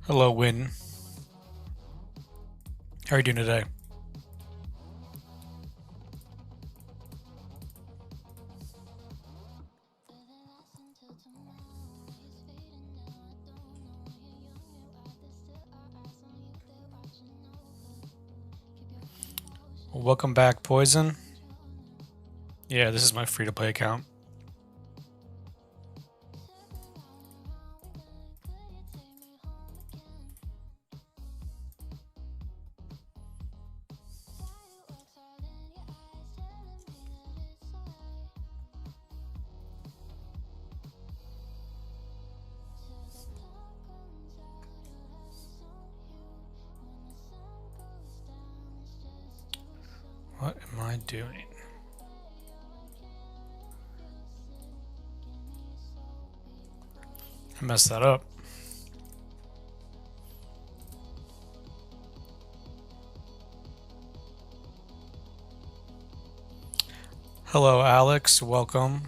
Hello, Win. How are you doing today? Welcome back, Poison. Yeah, this is my free-to-play account. What am I doing? I messed that up. Hello, Alex. Welcome.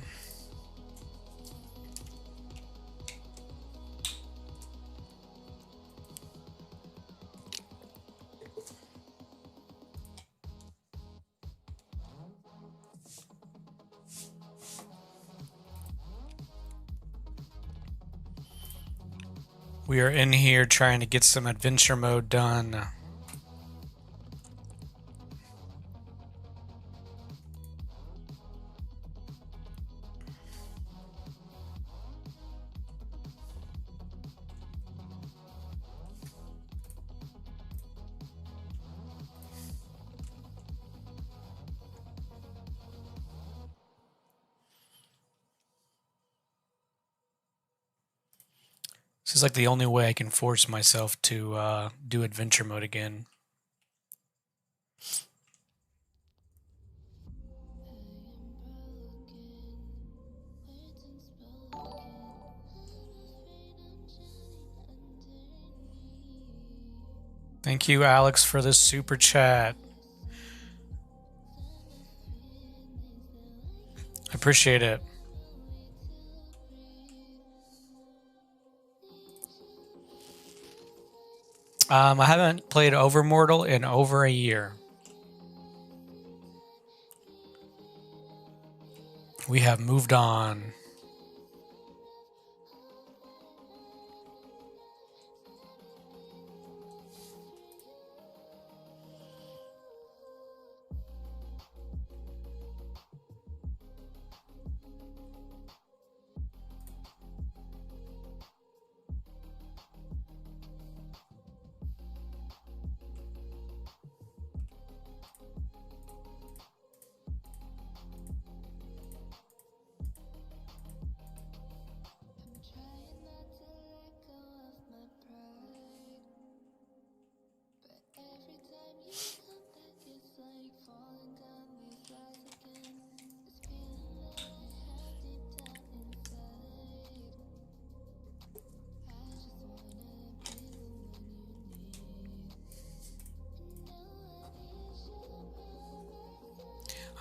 We are in here trying to get some adventure mode done. This is like the only way I can force myself to do adventure mode again. Thank you, Alex, for this super chat. I appreciate it. I haven't played Overmortal in over a year. We have moved on.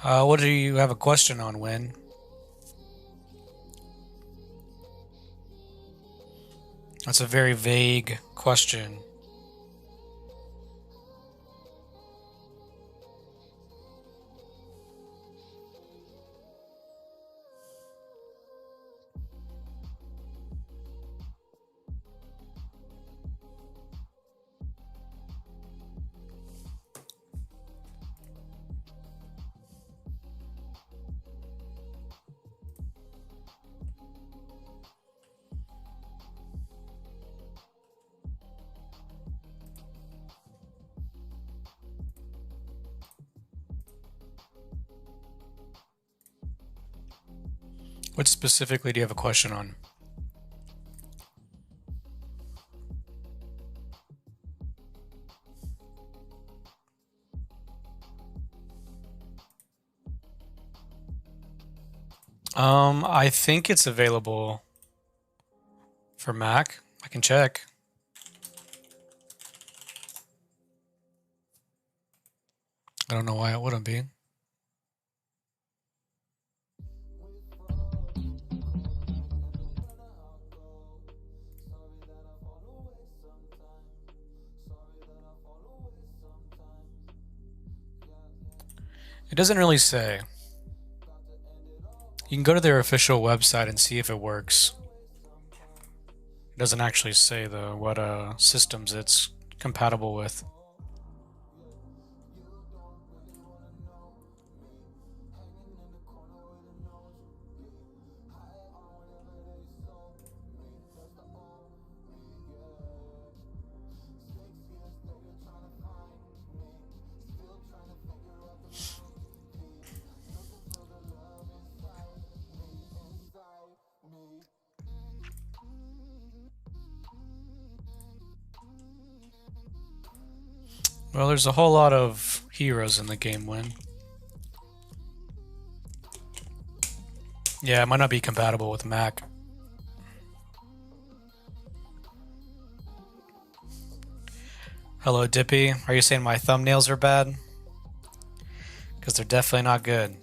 What do you have a question on, Win? That's a very vague question. What specifically do you have a question on? I think it's available for Mac. I can check. I don't know why it wouldn't be. It doesn't really say. You can go to their official website and see if it works. It doesn't actually say though what systems it's compatible with. Well, there's a whole lot of heroes in the game win. Yeah, it might not be compatible with Mac. Hello, Dippy. Are you saying my thumbnails are bad? Because they're definitely not good.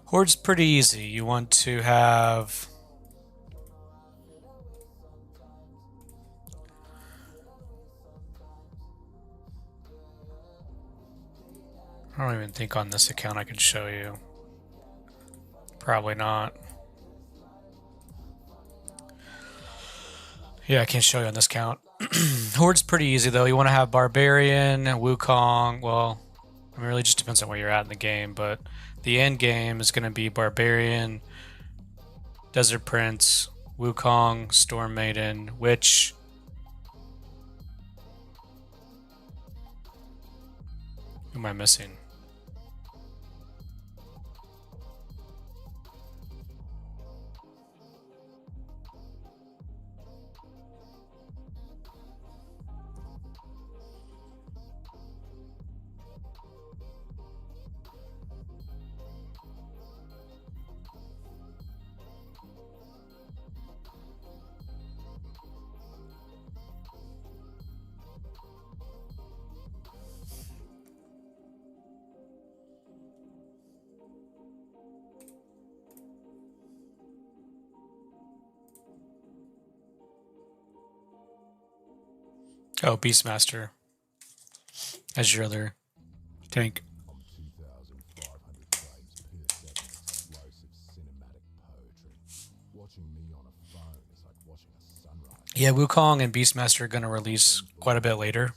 Horde's pretty easy. You want to have I don't even think on this account I could show you. Probably not. Yeah, I can't show you on this count. Horde's pretty easy though. You want to have Barbarian, Wukong. Well, I mean, it really just depends on where you're at in the game, but the end game is going to be Barbarian, Desert Prince, Wukong, Storm Maiden, Witch. Who am I missing? Oh, Beastmaster as your other tank. Yeah, Wukong and Beastmaster are going to release quite a bit later.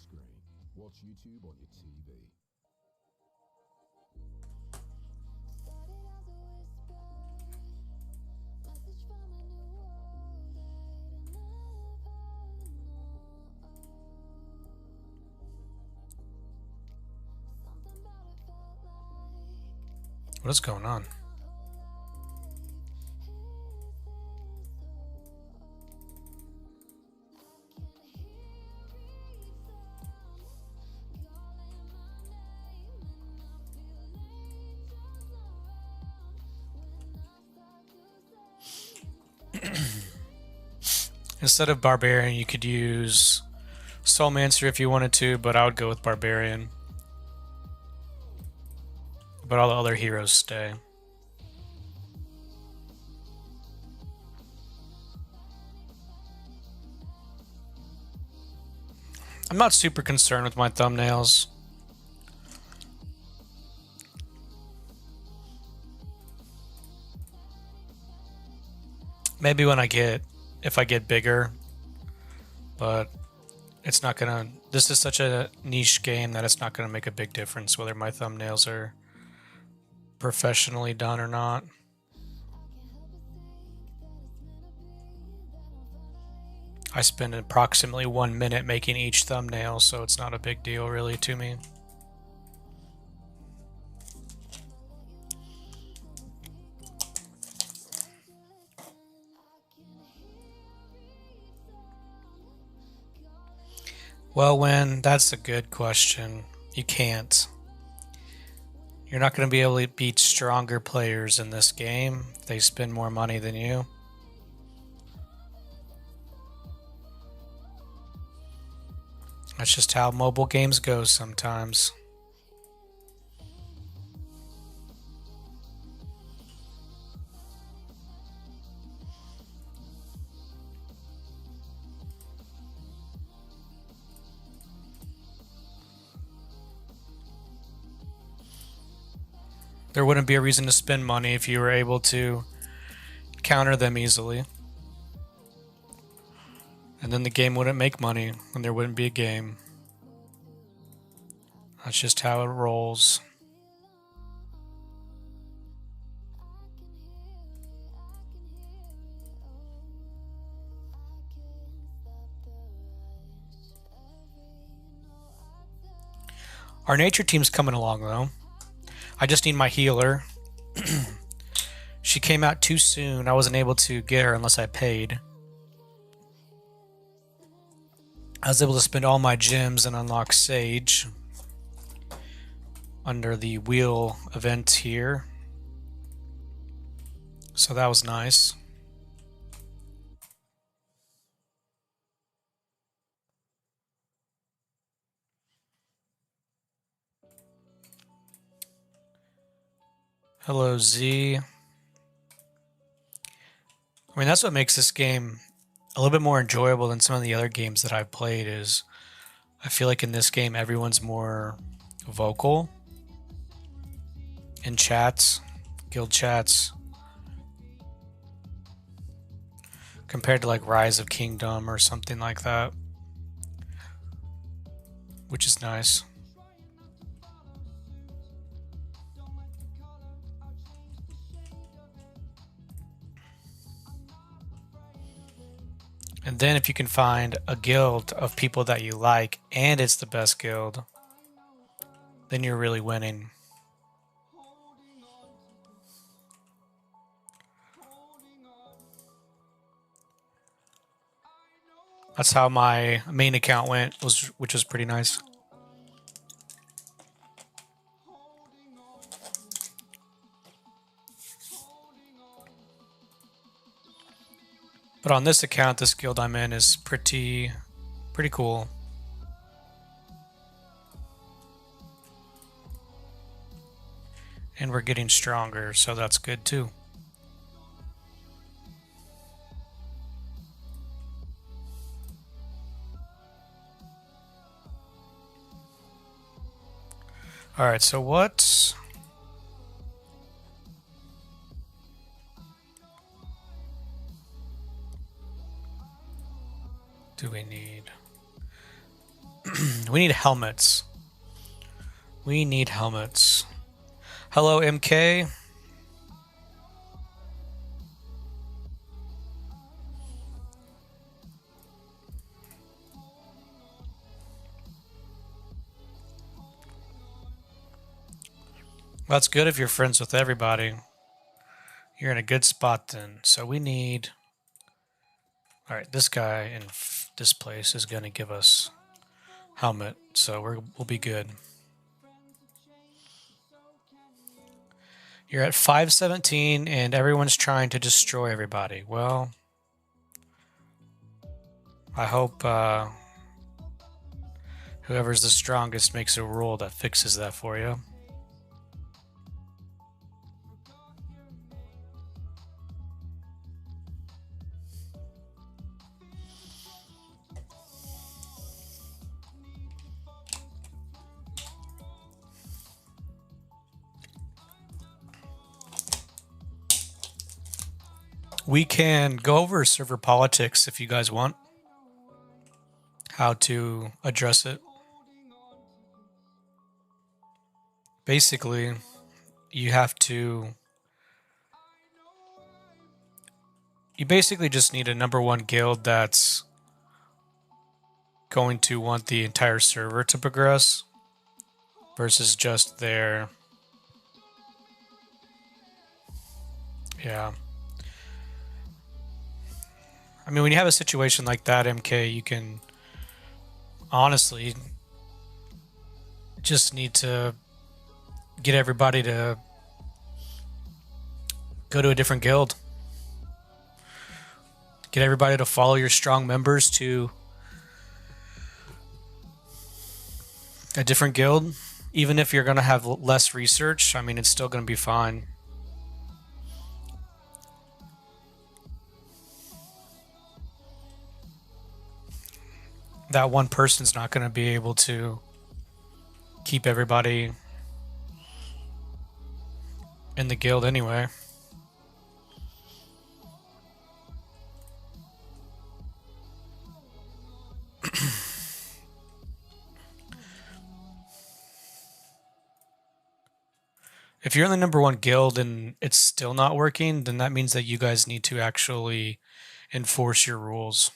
What is going on? Instead of Barbarian, you could use Soulmancer if you wanted to, but I would go with Barbarian. But all the other heroes stay. I'm not super concerned with my thumbnails. Maybe when if I get bigger, but it's not gonna, this is such a niche game that it's not gonna make a big difference whether my thumbnails are professionally done or not. I spend approximately 1 minute making each thumbnail, so it's not a big deal really to me. Well, that's a good question. You can't. You're not going to be able to beat stronger players in this game if they spend more money than you. That's just how mobile games go sometimes. There wouldn't be a reason to spend money if you were able to counter them easily. And then the game wouldn't make money, and there wouldn't be a game. That's just how it rolls. Our nature team's coming along, though. I just need my healer. She came out too soon. I wasn't able to get her unless I paid. I was able to spend all my gems and unlock Sage under the wheel event here. So that was nice. Hello, Z. I mean, that's what makes this game a little bit more enjoyable than some of the other games that I've played. Is I feel like in this game everyone's more vocal in chats, guild chats, compared to like Rise of Kingdom or something like that, which is nice. And then if you can find a guild of people that you like and it's the best guild, then you're really winning. That's how my main account went, which was pretty nice. But on this account, this guild I'm in is pretty cool. And we're getting stronger, so that's good too. All right, so what? Do we need? We need helmets. We need helmets. Hello, MK. That's good if you're friends with everybody. You're in a good spot then. So we need... All right, this guy in this place is going to give us helmet, so we'll be good. You're at 517 and everyone's trying to destroy everybody. Well, I hope whoever's the strongest makes a rule that fixes that for you. We can go over server politics if you guys want. How to address it. Basically, you basically just need a #1 guild that's going to want the entire server to progress versus just their... Yeah. I mean, when you have a situation like that, MK, you can honestly just need to get everybody to go to a different guild. Get everybody to follow your strong members to A different guild, even if you're going to have less research, I mean, it's still going to be fine. That one person's not going to be able to keep everybody in the guild anyway. If you're in the number one guild and it's still not working, then that means that you guys need to actually enforce your rules.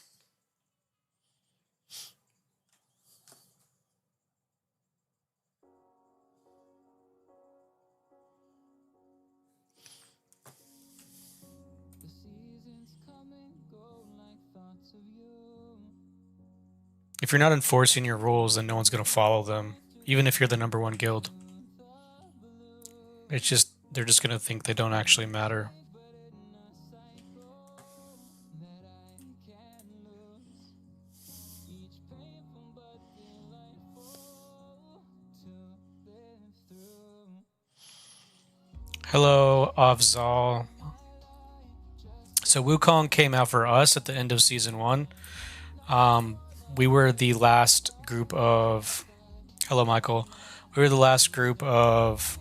If you're not enforcing your rules, then no one's going to follow them, even if you're the number one guild. It's just, they're just going to think they don't actually matter. Hello, Afzal. So Wukong came out for us at the end of Season 1. We were the last group of... Hello, Michael. We were the last group of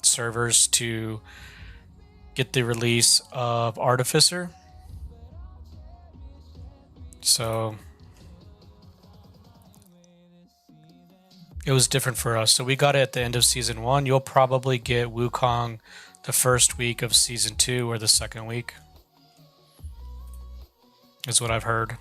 servers to get the release of Artificer. So it was different for us. So we got it at the end of Season 1. You'll probably get Wukong the first week of Season 2 or the second week, is what I've heard.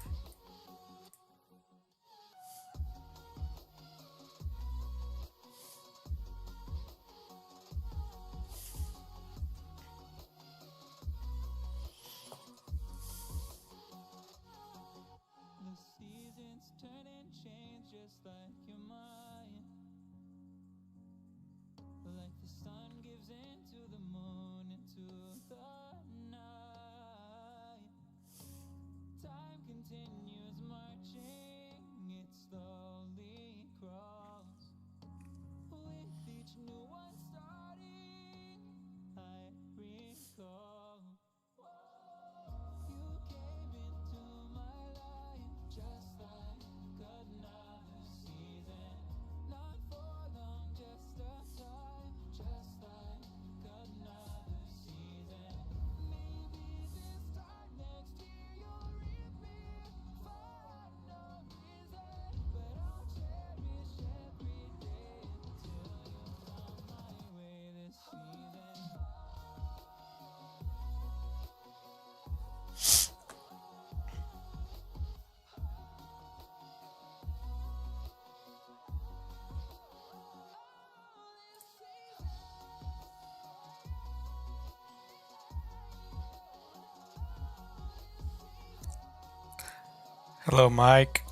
Hello, Mike.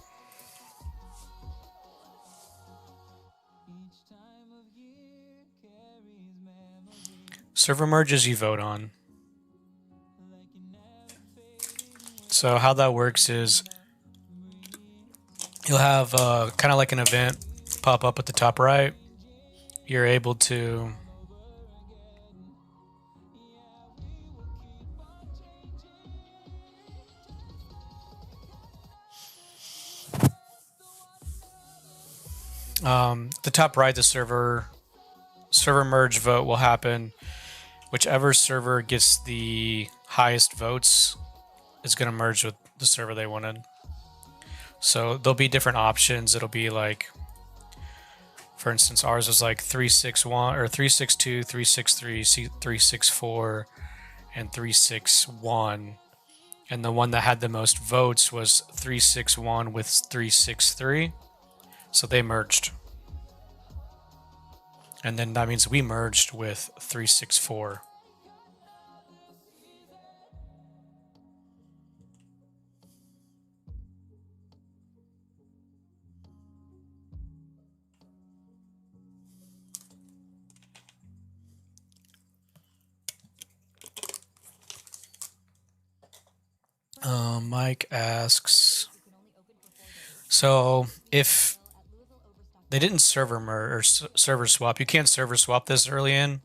Server merges you vote on. So how that works is you'll have kind of like an event pop up at the top right. You're able to the top right, the server merge vote will happen. Whichever server gets the highest votes is going to merge with the server they wanted. So there'll be different options. It'll be like, for instance, ours was like 361 or 362, 363, 364, and 361. And the one that had the most votes was 361 with 363. So they merged. And then that means we merged with 364. Mike asks, so if They didn't server merge or server swap. You can't server swap this early in.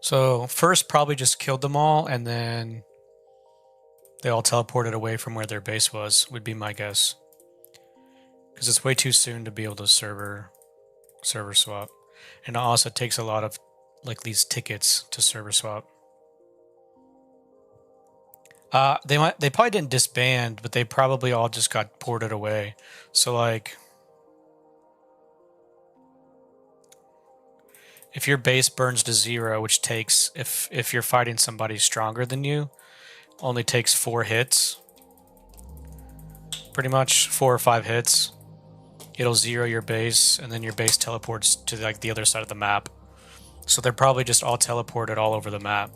So first probably just killed them all, and then they all teleported away from where their base was, would be my guess. Because it's way too soon to be able to server swap. And it also takes a lot of like these tickets to server swap. They probably didn't disband, but they probably all just got ported away. So like if your base burns to 0, which takes if you're fighting somebody stronger than you, only takes 4 hits. Pretty much 4 or 5 hits. It'll 0 your base, and then your base teleports to like the other side of the map. So they're probably just all teleported all over the map.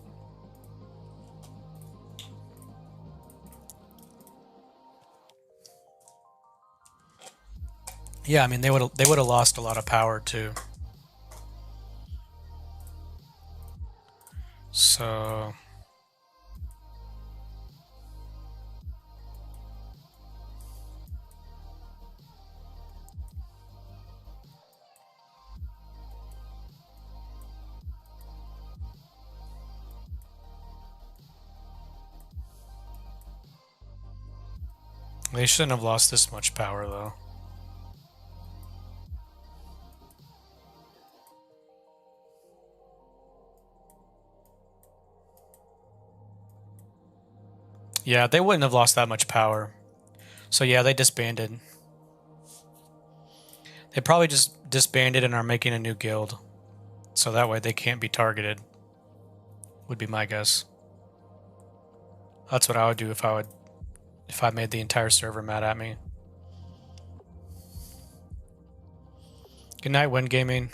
Yeah, I mean they would have lost a lot of power too. So they shouldn't have lost this much power though. Yeah, they wouldn't have lost that much power. So yeah, they disbanded. They probably just disbanded and are making a new guild. So that way they can't be targeted. Would be my guess. That's what I would do if I made the entire server mad at me. Good night, Win Gaming.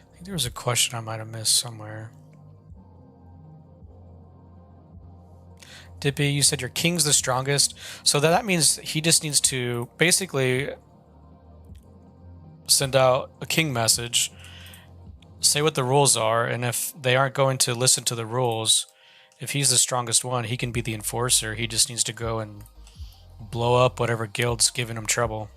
I think there was a question I might have missed somewhere. Dippy, you said your king's the strongest. So that means he just needs to basically send out a king message, say what the rules are, and if they aren't going to listen to the rules, if he's the strongest one, he can be the enforcer. He just needs to go and blow up whatever guild's giving him trouble.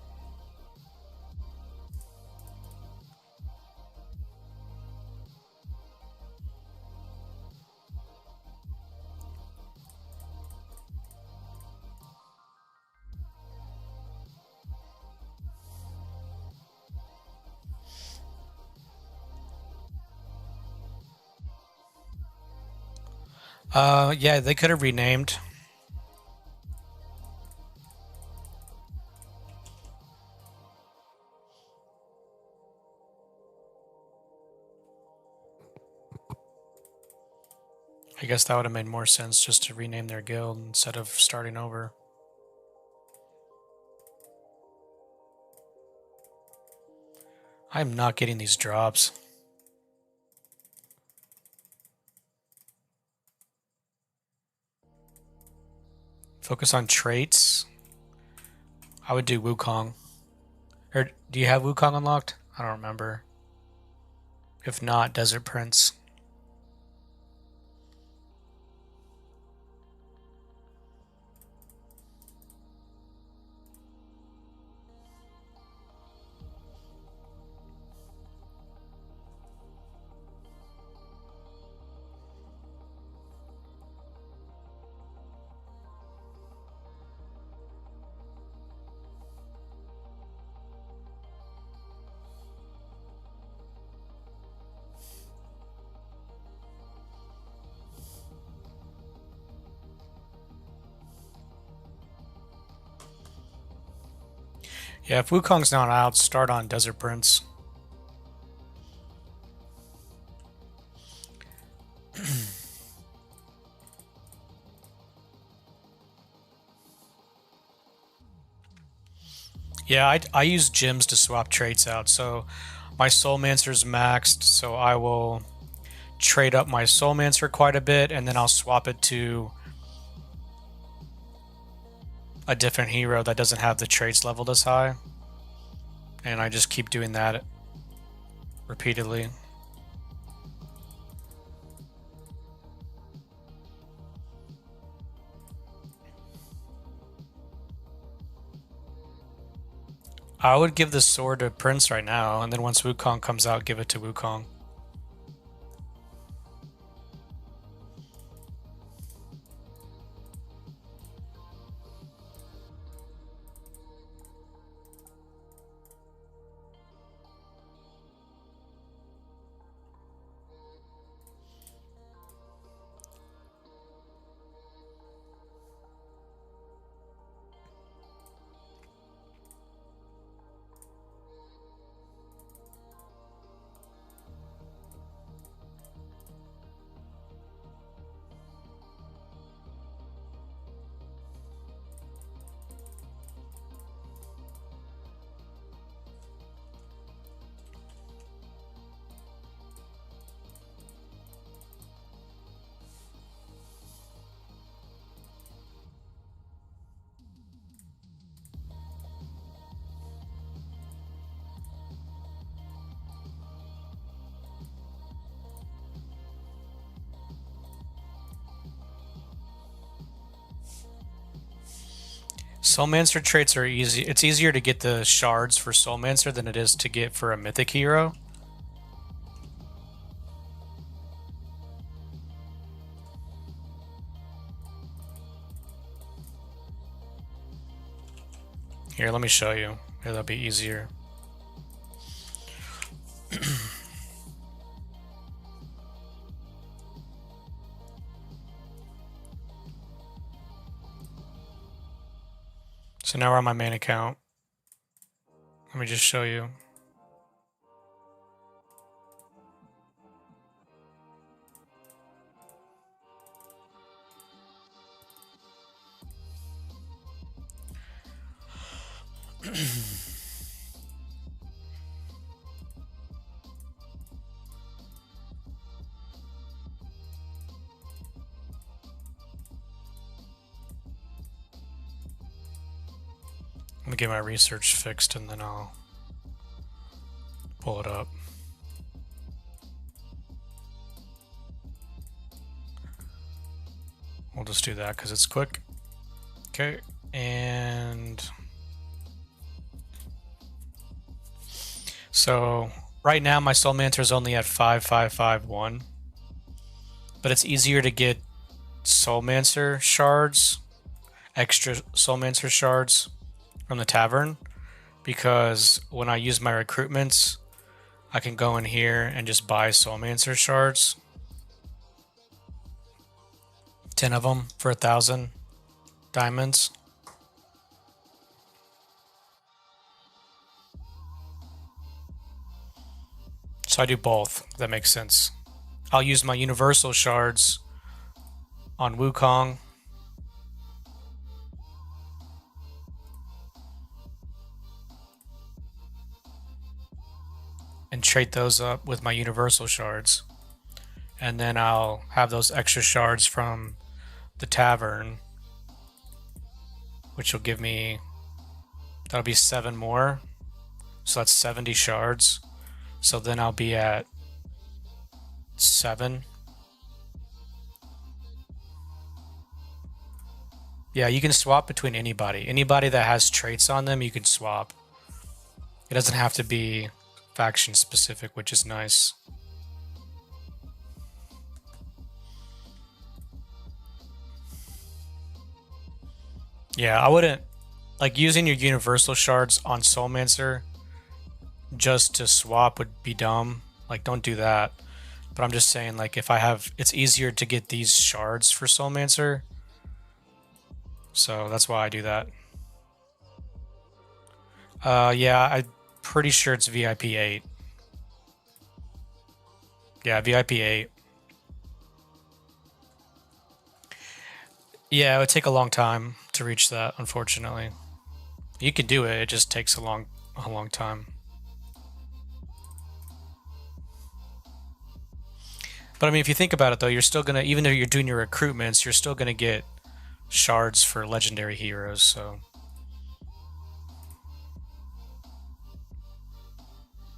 Yeah, they could have renamed. I guess that would have made more sense just to rename their guild instead of starting over. I'm not getting these drops. Focus on traits. I would do Wukong. Or do you have Wukong unlocked? I don't remember. If not, Desert Prince. Yeah, if Wukong's not out, start on Desert Prince. Yeah, I use gems to swap traits out. So my Soulmancer's maxed, so I will trade up my Soulmancer quite a bit, and then I'll swap it to a different hero that doesn't have the traits leveled as high. And I just keep doing that repeatedly. I would give the sword to Prince right now, and then once Wukong comes out, give it to Wukong. Soulmancer traits are easy. It's easier to get the shards for Soulmancer than it is to get for a mythic hero. Here, let me show you. Here, that'll be easier. So now we're on my main account. Let me just show you. Let me get my research fixed and then I'll pull it up. We'll just do that because it's quick. Okay, and so right now my Soulmancer is only at 5551, but it's easier to get Soulmancer shards, extra Soulmancer shards from the tavern, because when I use my recruitments, I can go in here and just buy Soulmancer shards. 10 of them for 1,000 diamonds. So I do both, if that makes sense. I'll use my universal shards on Wukong. And trade those up with my universal shards. And then I'll have those extra shards from the tavern, which will give me, that'll be 7 more. So that's 70 shards. So then I'll be at 7. Yeah, you can swap between anybody. Anybody that has traits on them, you can swap. It doesn't have to be faction specific, which is nice. Yeah, I wouldn't, like, using your universal shards on Soulmancer just to swap would be dumb. Like, don't do that. But I'm just saying, like, if I have, it's easier to get these shards for Soulmancer. So that's why I do that. Yeah, I'm pretty sure it's VIP 8. Yeah, VIP 8. Yeah, it would take a long time to reach that, unfortunately. You could do it. It just takes a long time. But I mean, if you think about it, though, you're still gonna, even though you're doing your recruitments, you're still gonna get shards for legendary heroes. So,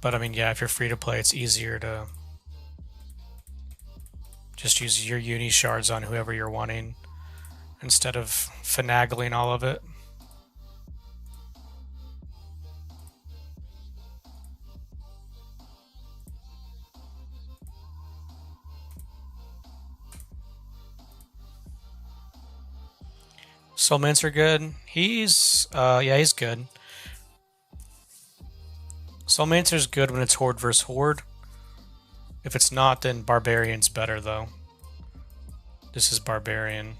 but I mean, yeah, if you're free to play, it's easier to just use your uni shards on whoever you're wanting instead of finagling all of it. Soulmancer good. He's yeah, he's good. Soulmancer's good when it's Horde versus Horde. If it's not, then Barbarian's better though. This is Barbarian.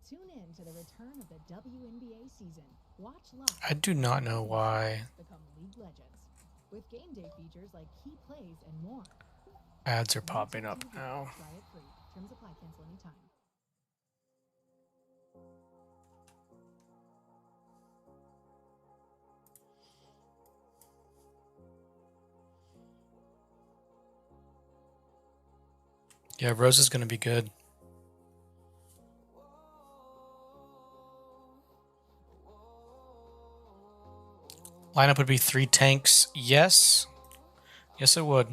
Tune in to the return of the WNBA season. Watch live. I do not know why Become League legends with game day features like key plays and more. ads are popping up now. Try it free. Terms apply. Cancel anytime. Yeah, Rose is going to be good. Lineup would be 3 tanks. Yes. Yes, it would.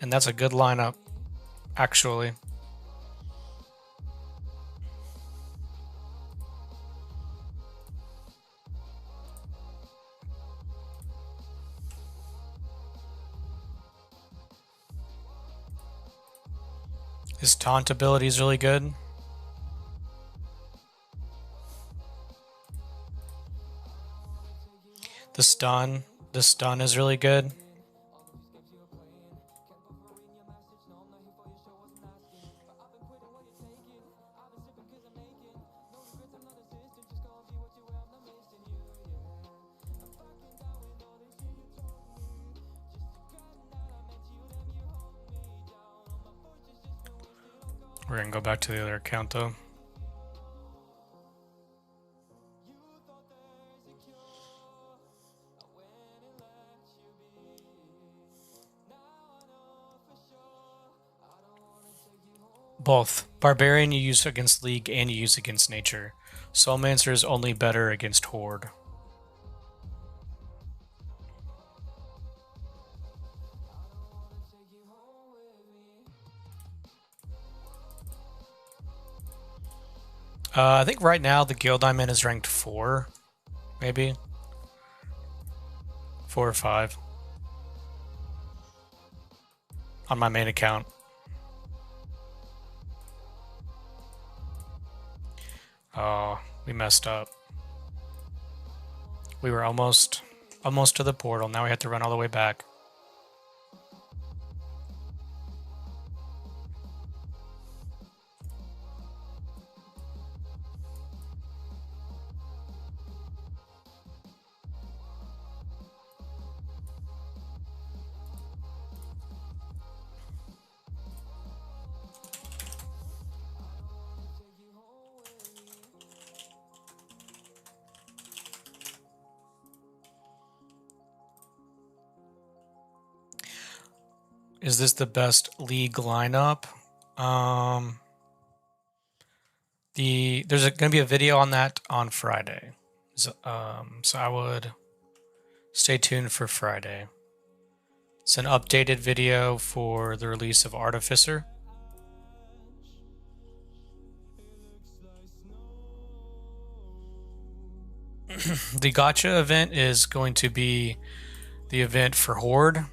And that's a good lineup, actually. His taunt ability is really good. The stun is really good. We're gonna go back to the other account though. Both. Barbarian you use against League and you use against Nature. Soulmancer is only better against Horde. I think right now the Guild I'm in is ranked 4, maybe 4 or 5 on my main account. Oh, we messed up. We were almost to the portal. Now we have to run all the way back. Is this the best League lineup? There's going to be a video on that on Friday. So I would stay tuned for Friday. It's an updated video for the release of Artificer. The gacha event is going to be the event for Horde.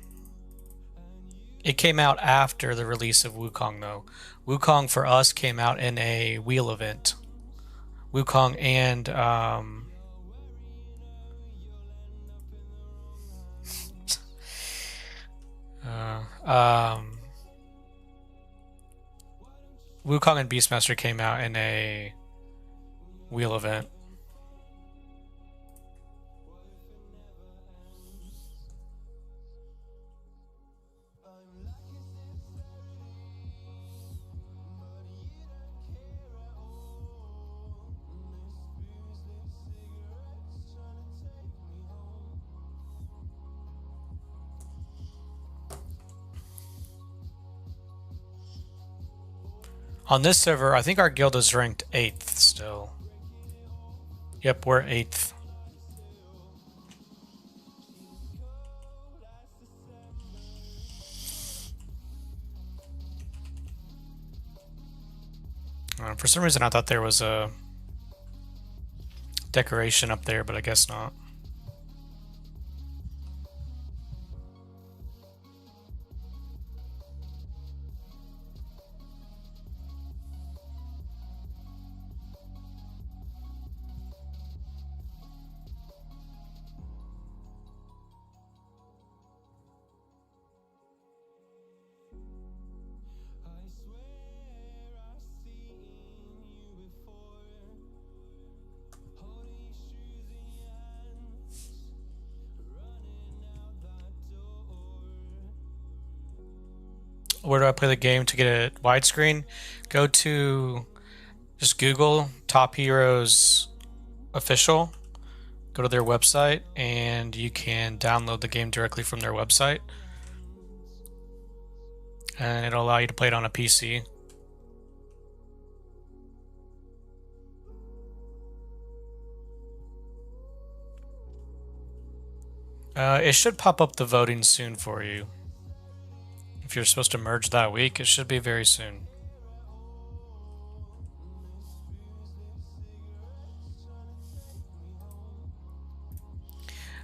It came out after the release of Wukong, though. Wukong for us came out in a wheel event. Wukong and uh, um, Wukong and Beastmaster came out in a wheel event. On this server, I think our guild is ranked 8th still. Yep, we're 8th. For some reason, I thought there was a decoration up there, but I guess not. Where do I play the game to get it widescreen? Go to just Google Top Heroes Official, go to their website, and you can download the game directly from their website. And it'll allow you to play it on a PC. It should pop up the voting soon for you. If you're supposed to merge that week, it should be very soon.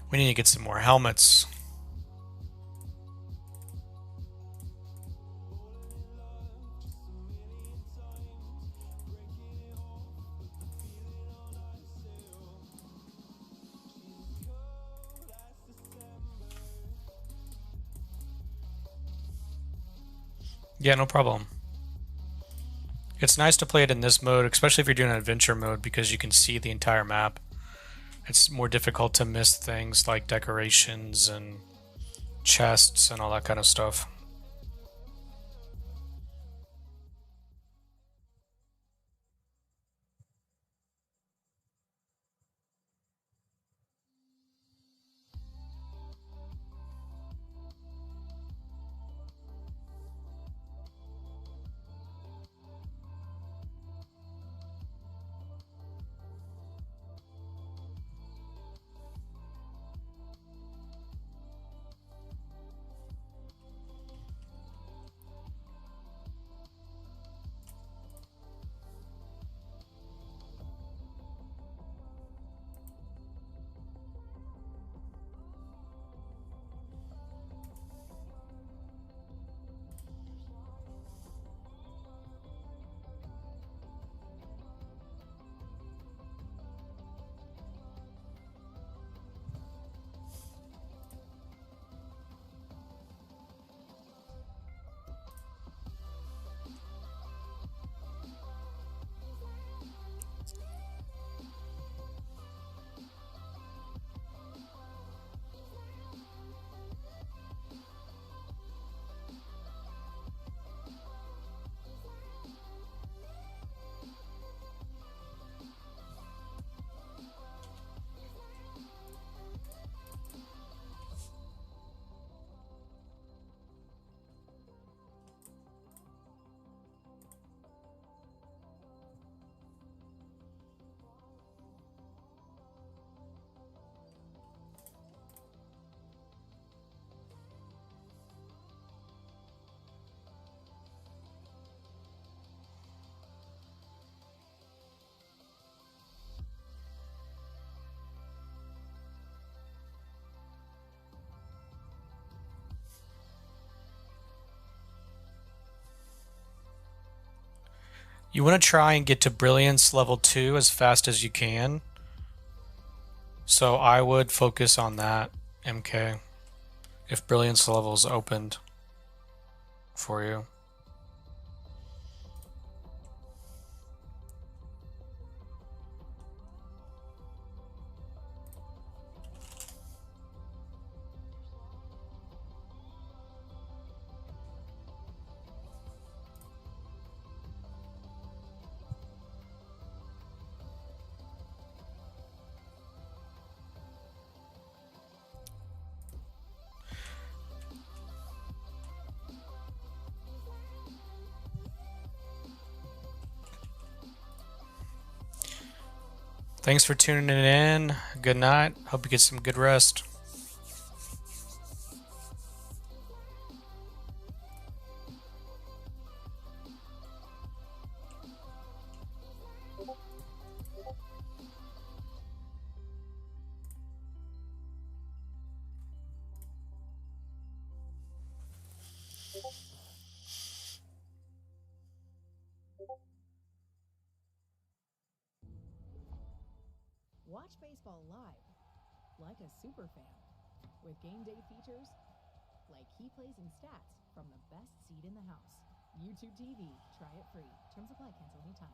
We need to get some more helmets. Yeah, no problem. It's nice to play it in this mode, especially if you're doing an adventure mode, because you can see the entire map. It's more difficult to miss things like decorations and chests and all that kind of stuff. You want to try and get to Brilliance level 2 as fast as you can. So I would focus on that, MK, if Brilliance level is opened for you. Thanks for tuning in. Good night. Hope you get some good rest. Watch baseball live, like a super fan, with game day features like key plays and stats from the best seat in the house. YouTube TV, try it free. Terms apply, cancel anytime.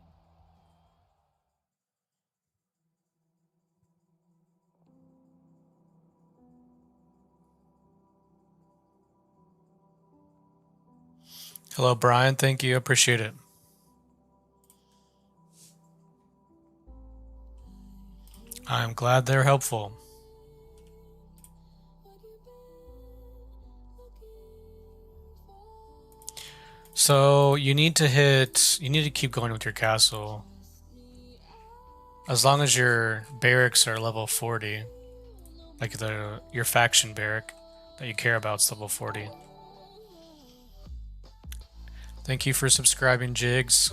Hello, Brian. Thank you. Appreciate it. I'm glad they're helpful. So you need to keep going with your castle. As long as your barracks are level 40, like your faction barrack that you care about is level 40. Thank you for subscribing, Jigs.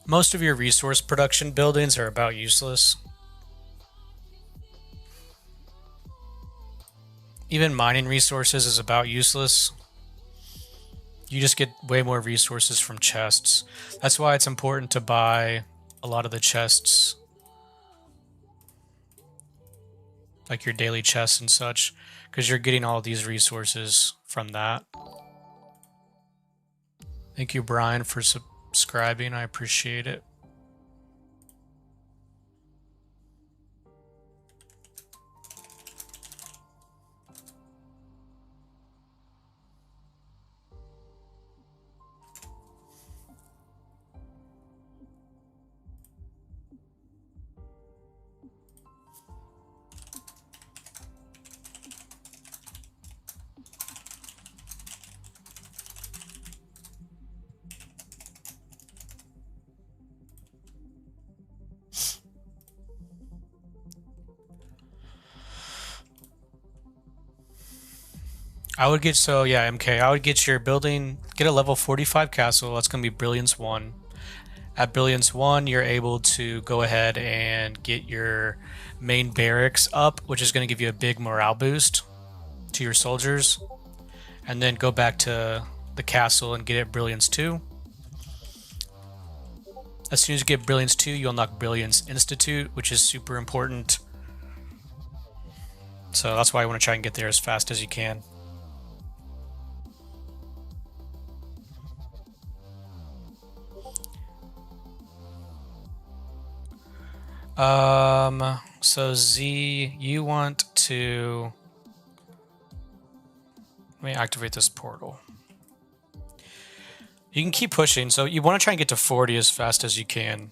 Most of your resource production buildings are about useless. Even mining resources is about useless. You just get way more resources from chests. That's why it's important to buy a lot of the chests, like your daily chests and such, because you're getting all these resources from that. Thank you, Brian, for subscribing. I appreciate it. I would get, so yeah, MK, I would get your building, get a level 45 castle. That's going to be Brilliance 1. At Brilliance 1, you're able to go ahead and get your main barracks up, which is going to give you a big morale boost to your soldiers. And then go back to the castle and get it Brilliance 2. As soon as you get Brilliance 2, you unlock Brilliance Institute, which is super important. So that's why I want to try and get there as fast as you can. So Z, you want to... Let me activate this portal. You can keep pushing, so you want to try and get to 40 as fast as you can.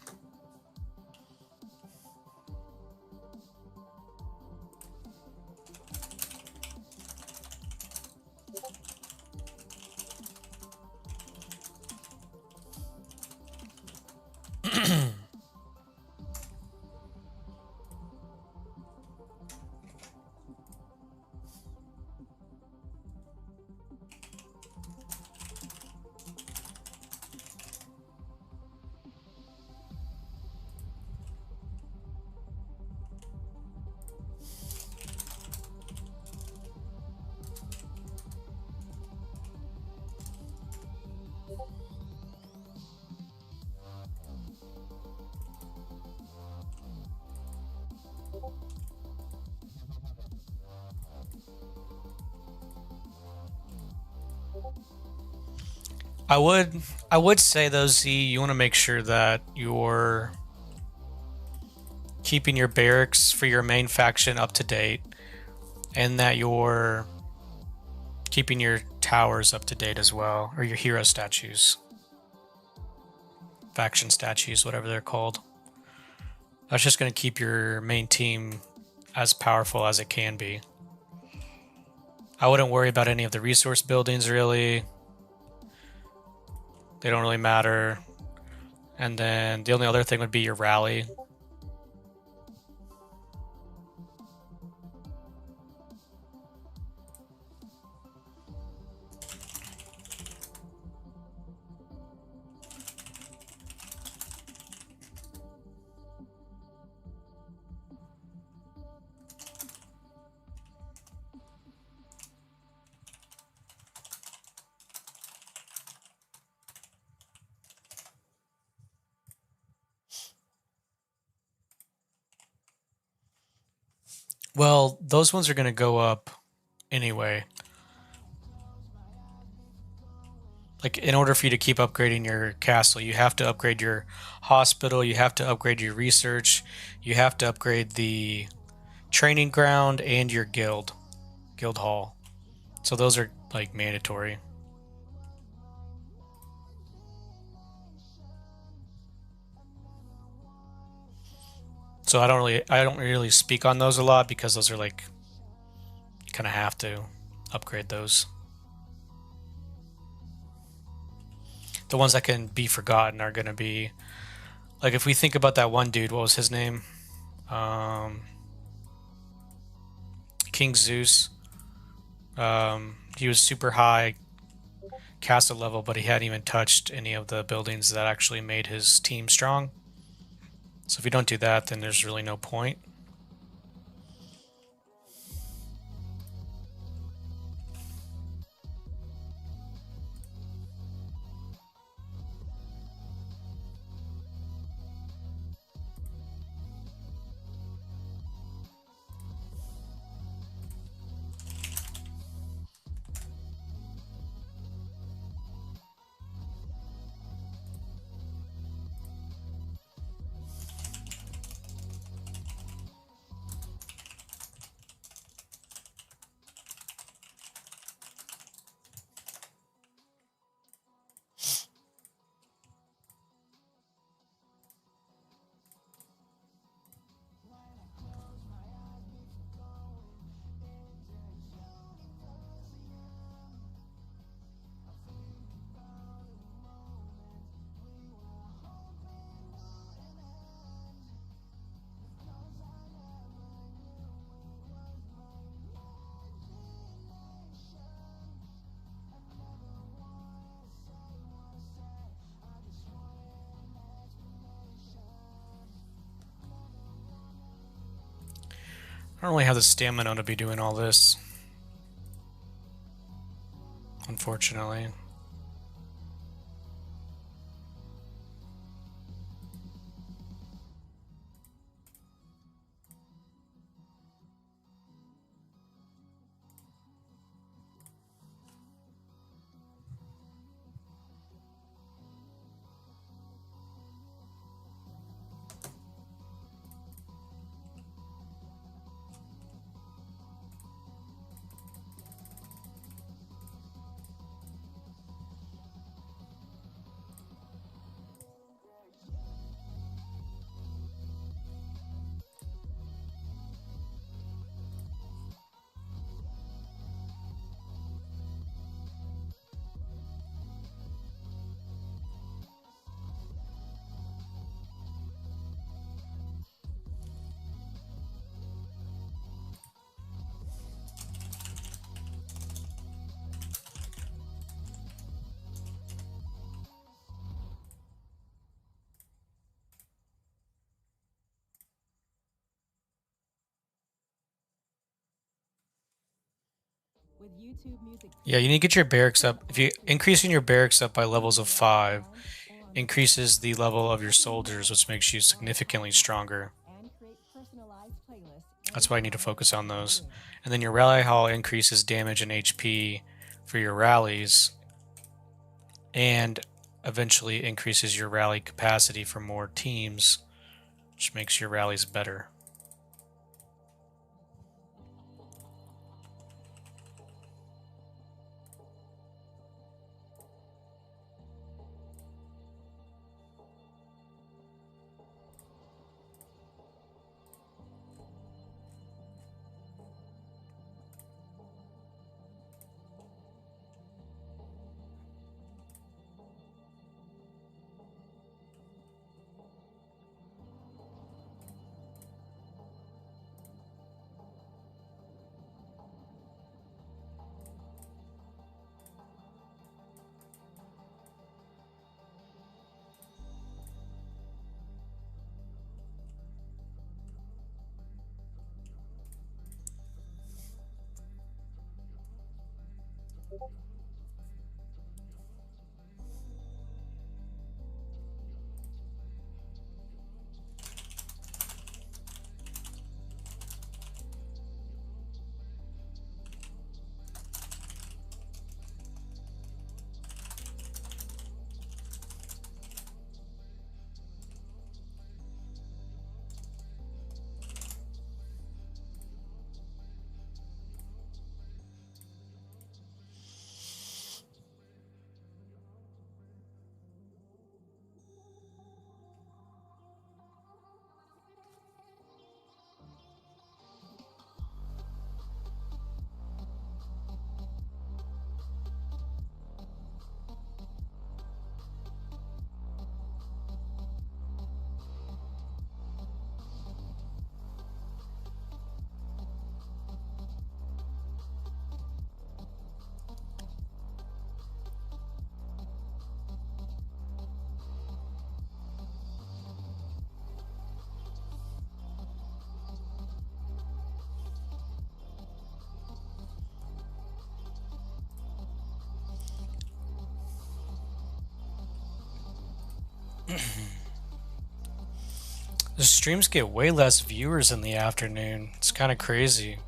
I would say though, Z, you want to make sure that you're keeping your barracks for your main faction up to date, and that you're keeping your towers up to date as well, or your hero statues, faction statues, whatever they're called. That's just going to keep your main team as powerful as it can be. I wouldn't worry about any of the resource buildings really. They don't really matter. And then the only other thing would be your rally. Well, those ones are going to go up anyway. Like, in order for you to keep upgrading your castle, you have to upgrade your hospital, you have to upgrade your research, you have to upgrade the training ground and your guild hall. So those are like mandatory. So I don't really speak on those a lot because those are like, you kind of have to upgrade those. The ones that can be forgotten are going to be, like, if we think about that one dude, what was his name? King Zeus. He was super high castle level, but he hadn't even touched any of the buildings that actually made his team strong. So if you don't do that, then there's really no point. I don't really have the stamina to be doing all this, unfortunately. With YouTube Music. Yeah, you need to get your barracks up. If you increasing your barracks up by levels of 5 increases the level of your soldiers, which makes you significantly stronger. And create personalized playlists. That's why I need to focus on those. And then your rally hall increases damage and HP for your rallies, and eventually increases your rally capacity for more teams, which makes your rallies better. The streams get way less viewers in the afternoon. It's kind of crazy.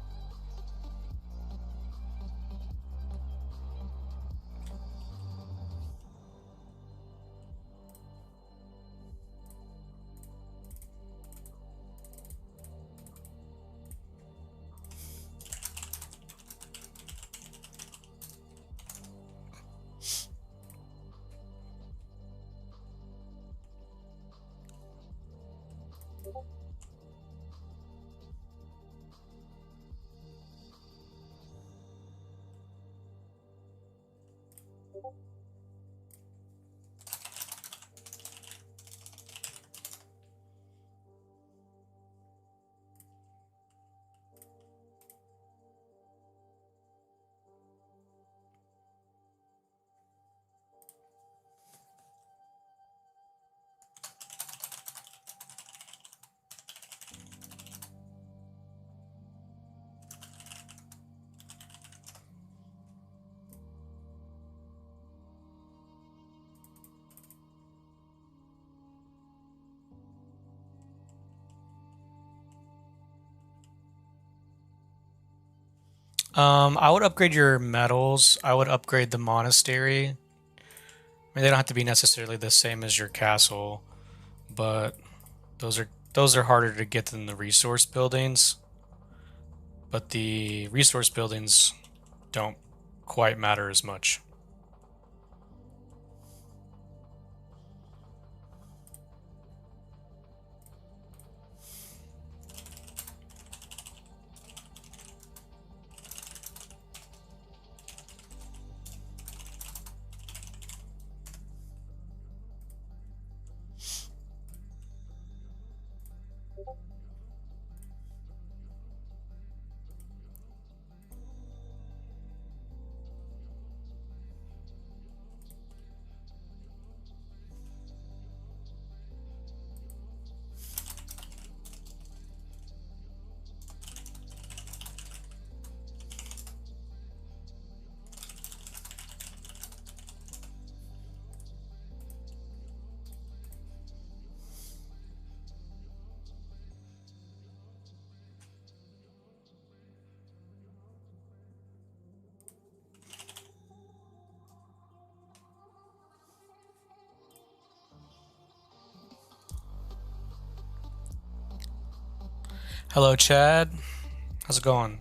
I would upgrade your metals. I would upgrade the monastery. I mean, they don't have to be necessarily the same as your castle, but those are harder to get than the resource buildings. But the resource buildings don't quite matter as much. Hello, Chad. How's it going?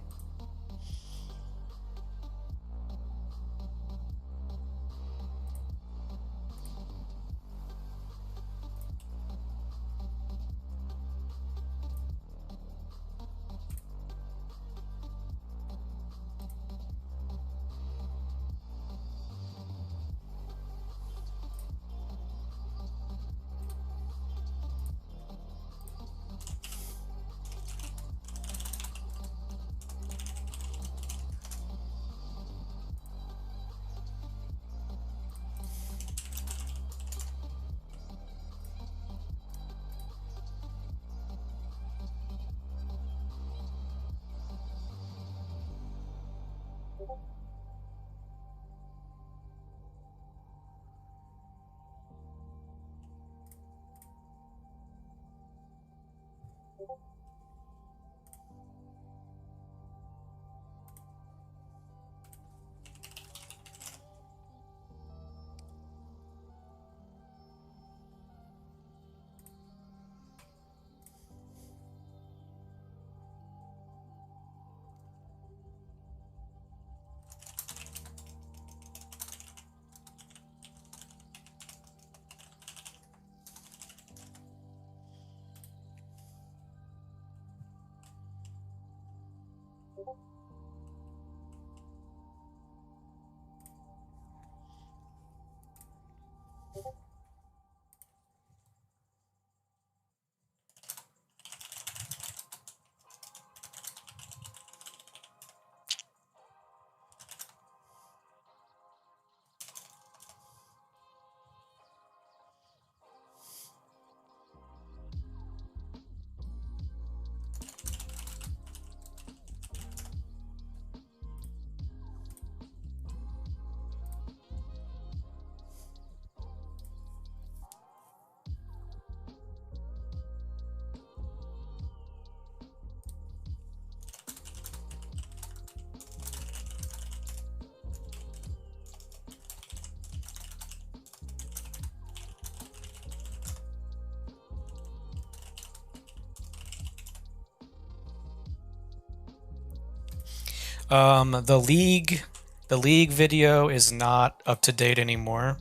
The league video is not up to date anymore,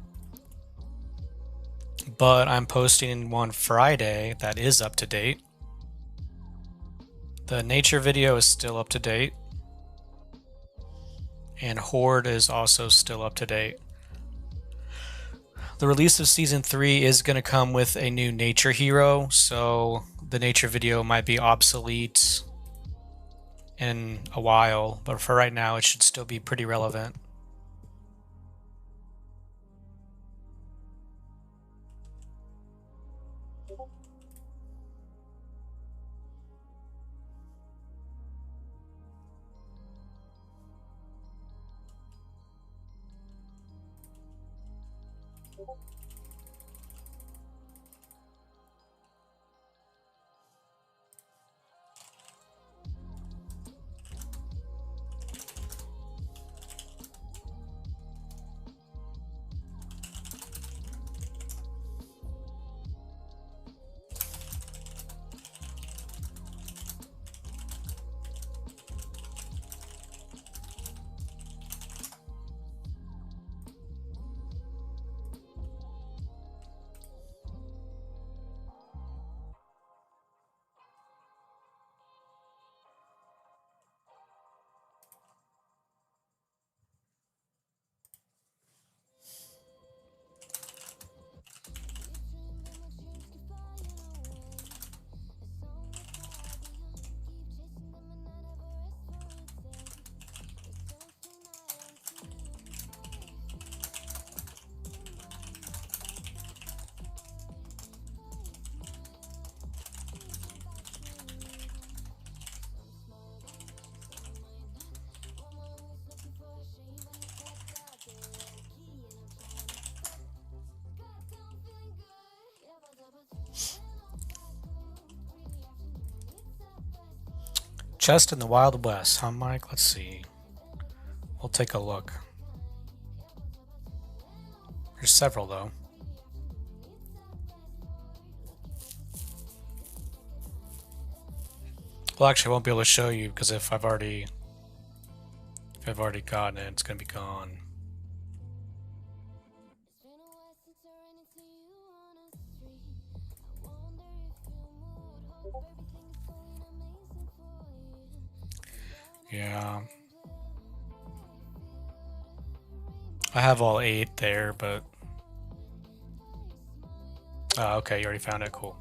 but I'm posting one Friday that is up to date. The nature video is still up to date, and Horde is also still up to date. The release of season 3 is going to come with a new nature hero, so the nature video might be obsolete in a while, but for right now it should still be pretty relevant. Chest in the Wild West, huh, Mike? Let's see. We'll take a look. There's several, though. Well, actually, I won't be able to show you because if I've already gotten it, it's gonna be gone. Yeah. I have all 8 there, but... okay, you already found it. Cool.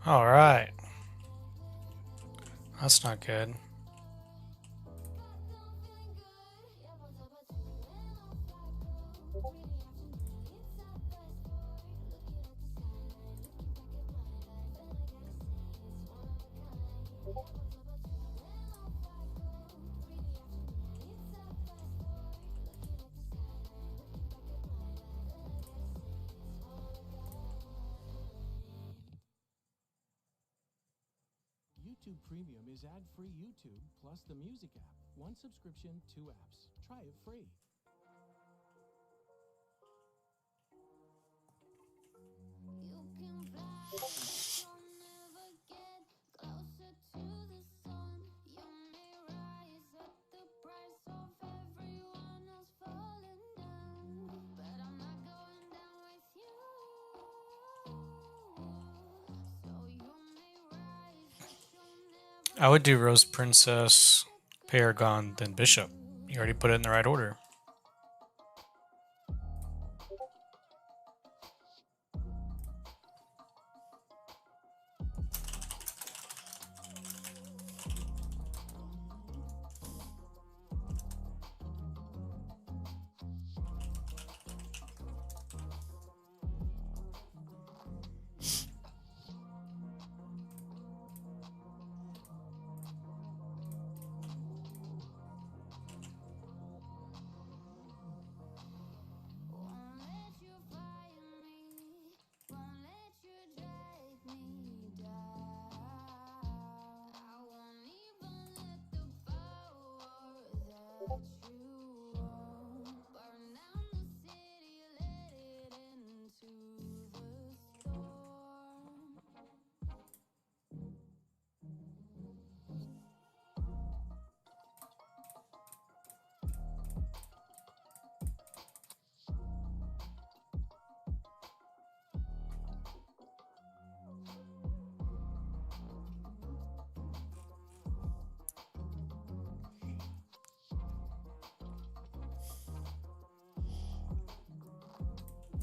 Alright. That's not good. YouTube Premium is ad-free YouTube plus the music app. 1 subscription, 2 apps. Try it free. I would do Rose Princess, Paragon, then Bishop. You already put it in the right order.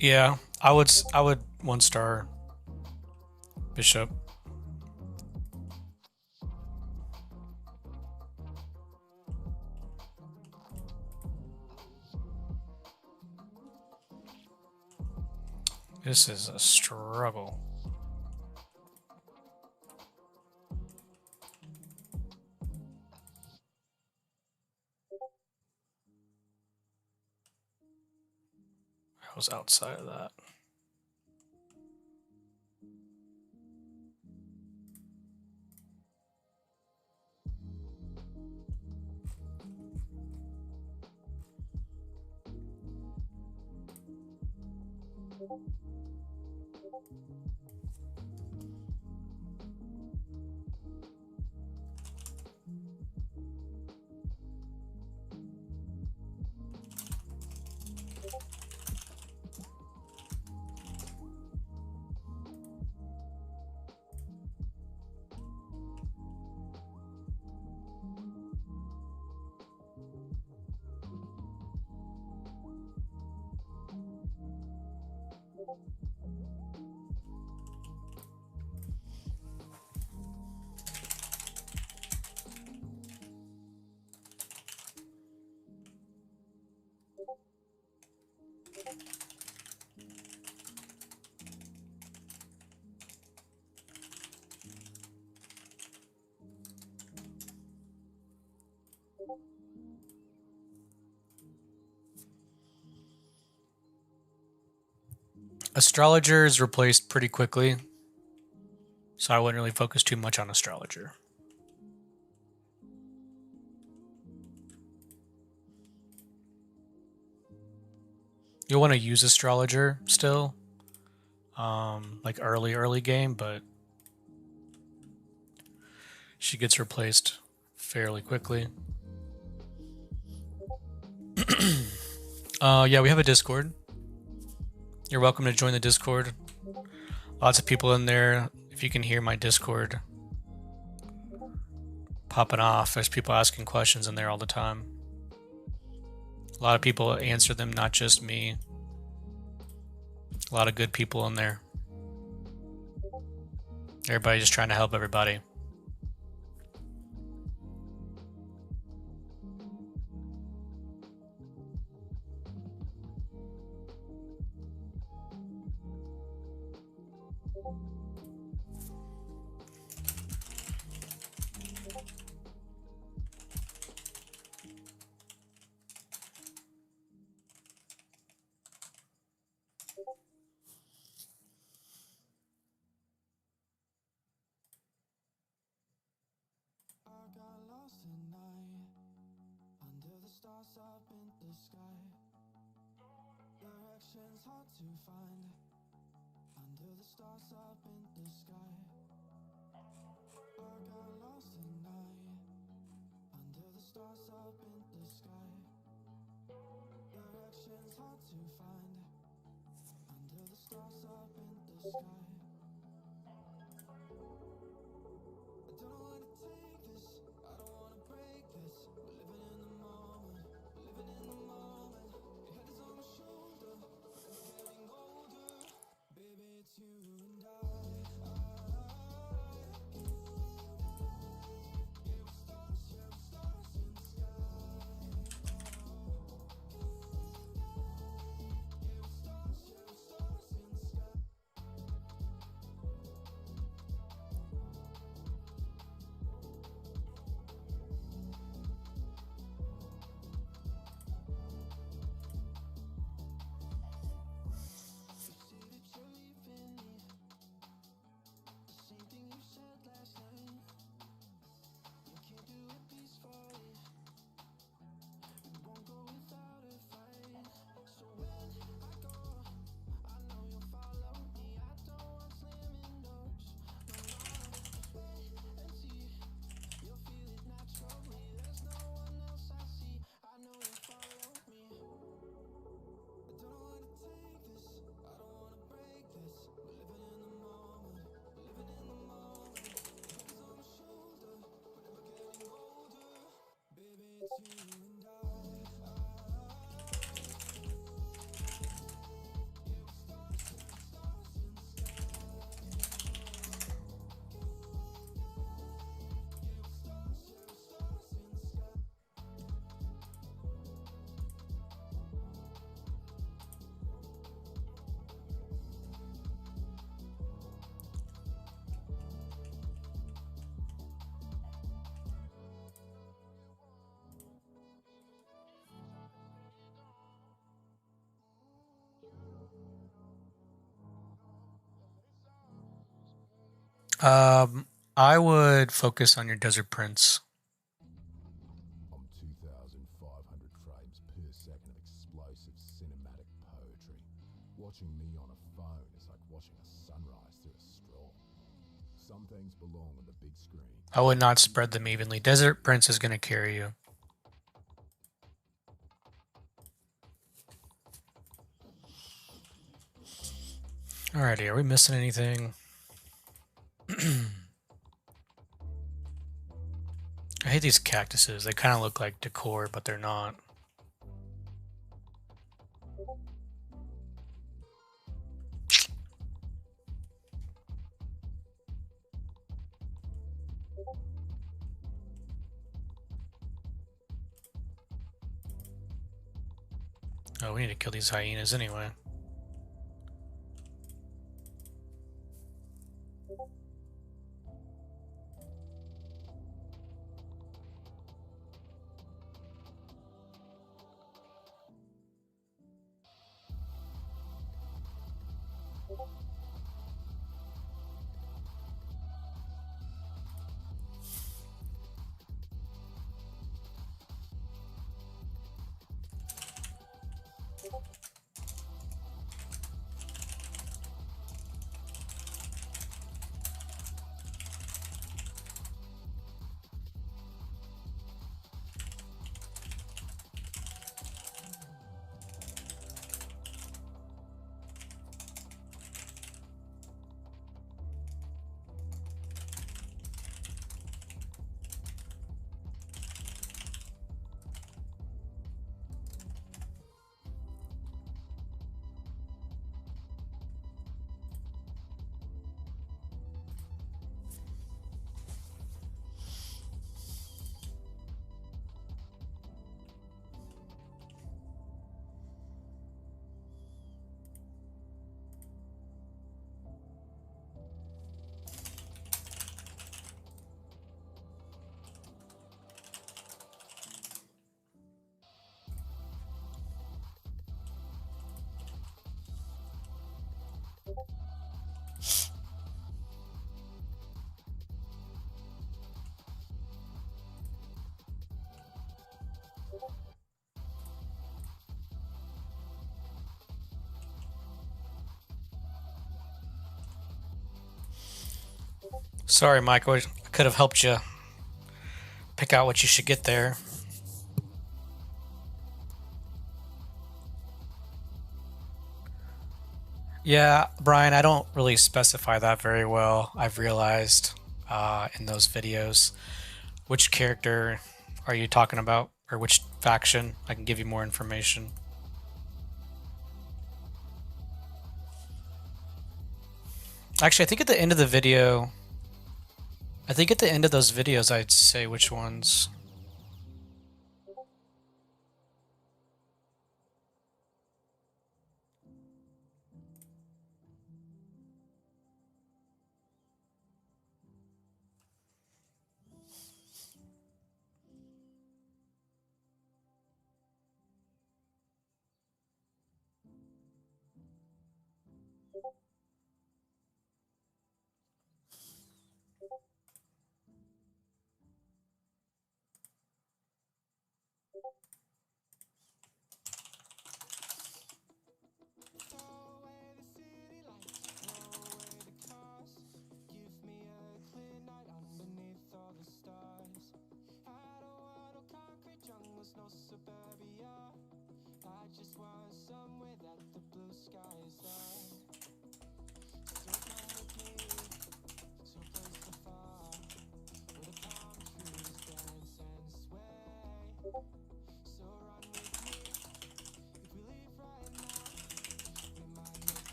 Yeah, I would 1-star Bishop. This is a struggle. I was outside of that. Astrologer is replaced pretty quickly, so I wouldn't really focus too much on Astrologer. You'll want to use Astrologer still, like early game, but she gets replaced fairly quickly. Yeah, we have a Discord. You're welcome to join the Discord. Lots of people in there. If you can hear my Discord popping off, there's people asking questions in there all the time. A lot of people answer them, not just me. A lot of good people in there. Everybody just trying to help everybody. I would focus on your Desert Prince. I'm 2,500 frames per second of explosive cinematic poetry. Watching me on a phone is like watching a sunrise through a straw. Some things belong on the big screen. I would not spread them evenly. Desert Prince is going to carry you. Alrighty, are we missing anything? I hate these cactuses. They kind of look like decor, but they're not. Oh, we need to kill these hyenas anyway. Sorry, Michael. I could have helped you pick out what you should get there. Yeah, Brian, I don't really specify that very well. I've realized in those videos. Which character are you talking about? Or which faction? I can give you more information. Actually, I think at the end of the video... I think at the end of those videos I'd say which ones.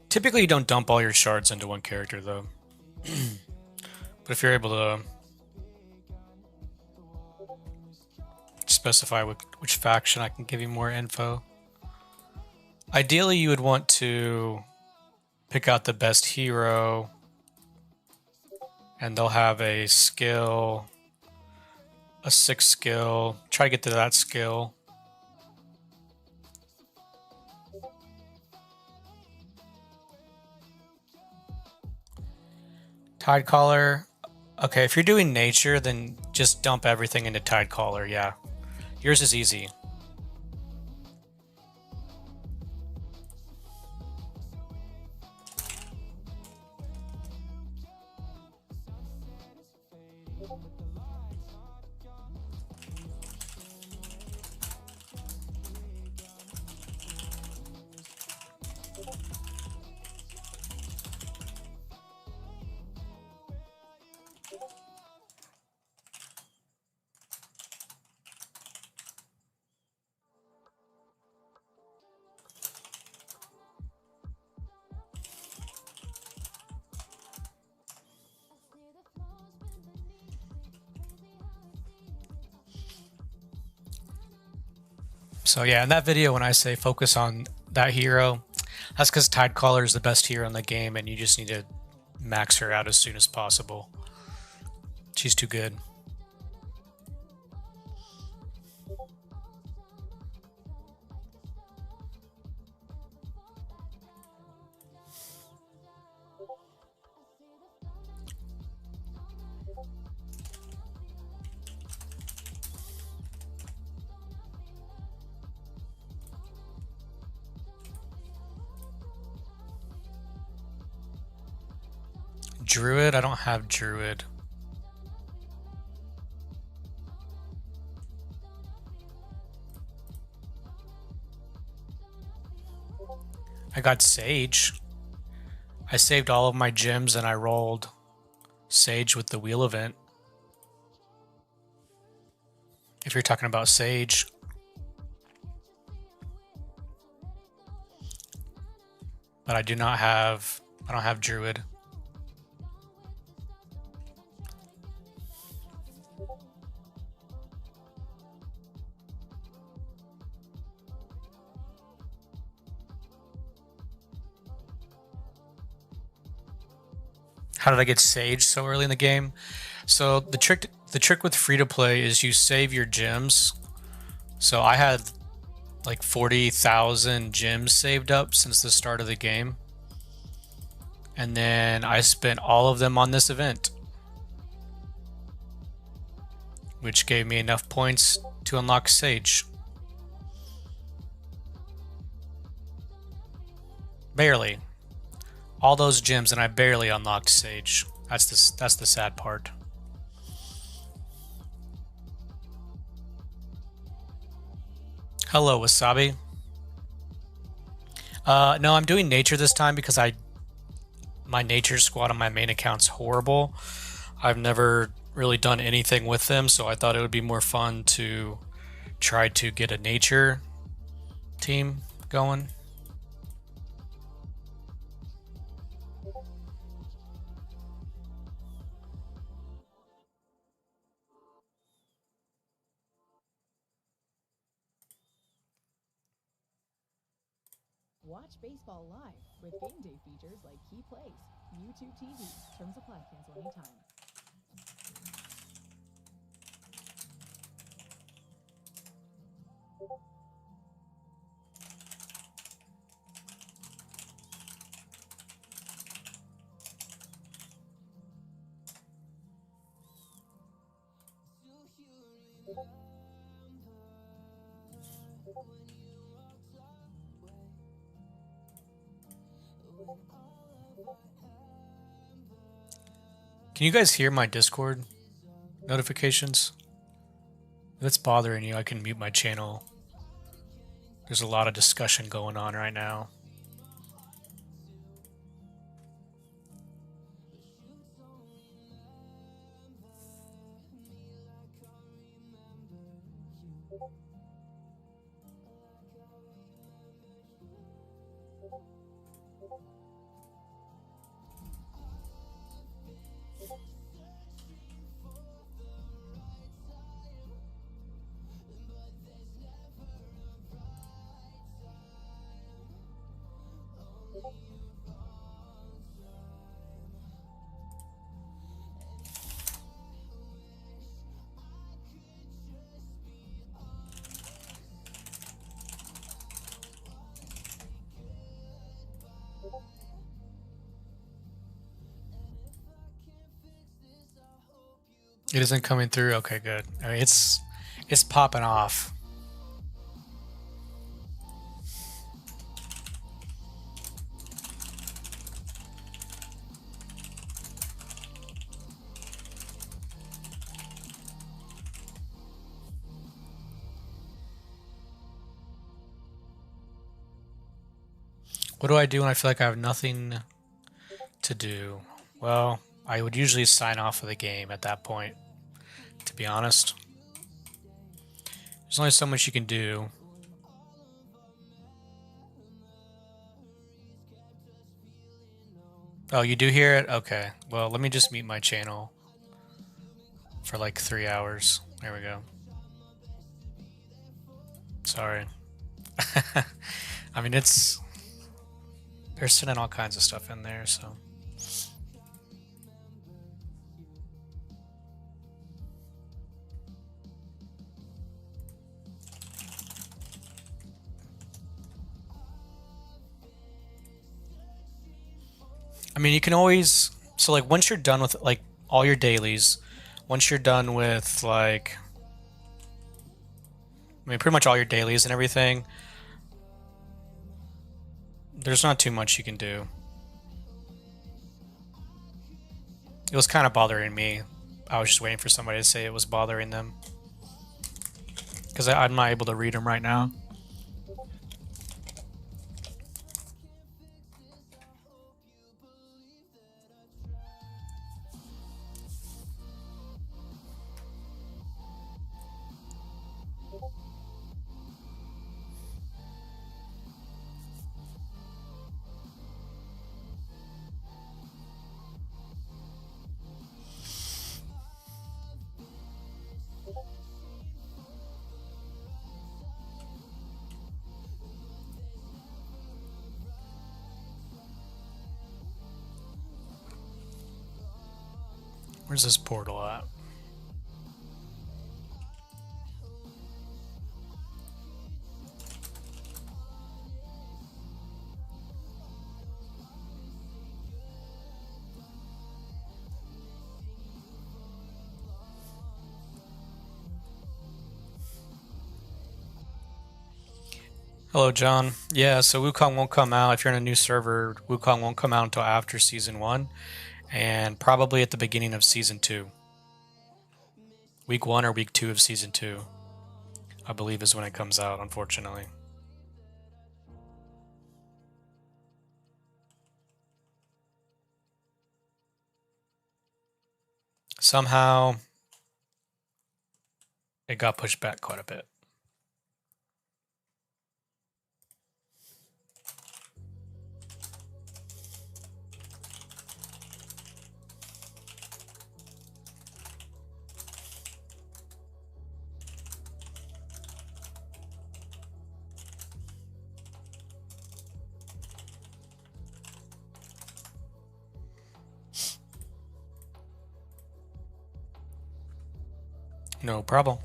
Typically you don't dump all your shards into one character though. But if you're able to specify which faction, I can give you more info. Ideally you would want to pick out the best hero, and they'll have a skill, a 6 skill. Try to get to that skill. Tide Caller. Okay, if you're doing nature, then just dump everything into Tide Caller, yeah. Yours is easy. So yeah, in that video when I say focus on that hero, that's because Tide Caller is the best hero in the game and you just need to max her out as soon as possible. She's too good. Druid? I don't have Druid. I got Sage. I saved all of my gems and I rolled Sage with the wheel event. If you're talking about Sage. But I don't have Druid. How did I get Sage so early in the game? So the trick with free to play is you save your gems. So I had like 40,000 gems saved up since the start of the game. And then I spent all of them on this event, which gave me enough points to unlock Sage. Barely. All those gems and I barely unlocked Sage. That's the sad part. Hello, Wasabi. No, I'm doing nature this time because my nature squad on my main account's horrible. I've never really done anything with them, so I thought it would be more fun to try to get a nature team going. Watch baseball live with game day features like He Plays. YouTube TV. Terms apply. Cancel anytime. Can you guys hear my Discord notifications? If it's bothering you, I can mute my channel. There's a lot of discussion going on right now. It isn't coming through. Okay, good. I mean, it's popping off. What do I do when I feel like I have nothing to do? Well, I would usually sign off of the game at that point, to be honest. There's only so much you can do. Oh, you do hear it? Okay. Well, let me just mute my channel for like 3 hours. There we go. Sorry. I mean, they're sending all kinds of stuff in there, so. I mean, you can always, so like once you're done with like all your dailies, once you're done with like, I mean, pretty much all your dailies and everything, there's not too much you can do. It was kind of bothering me. I was just waiting for somebody to say it was bothering them. Because I'm not able to read them right now. Where's this portal at? Hello, John. Yeah, so Wukong won't come out. If you're in a new server, Wukong won't come out until after Season 1, and probably at the beginning of Season 2. Week 1 or Week 2 of Season 2, I believe, is when it comes out, unfortunately. Somehow, it got pushed back quite a bit. No problem.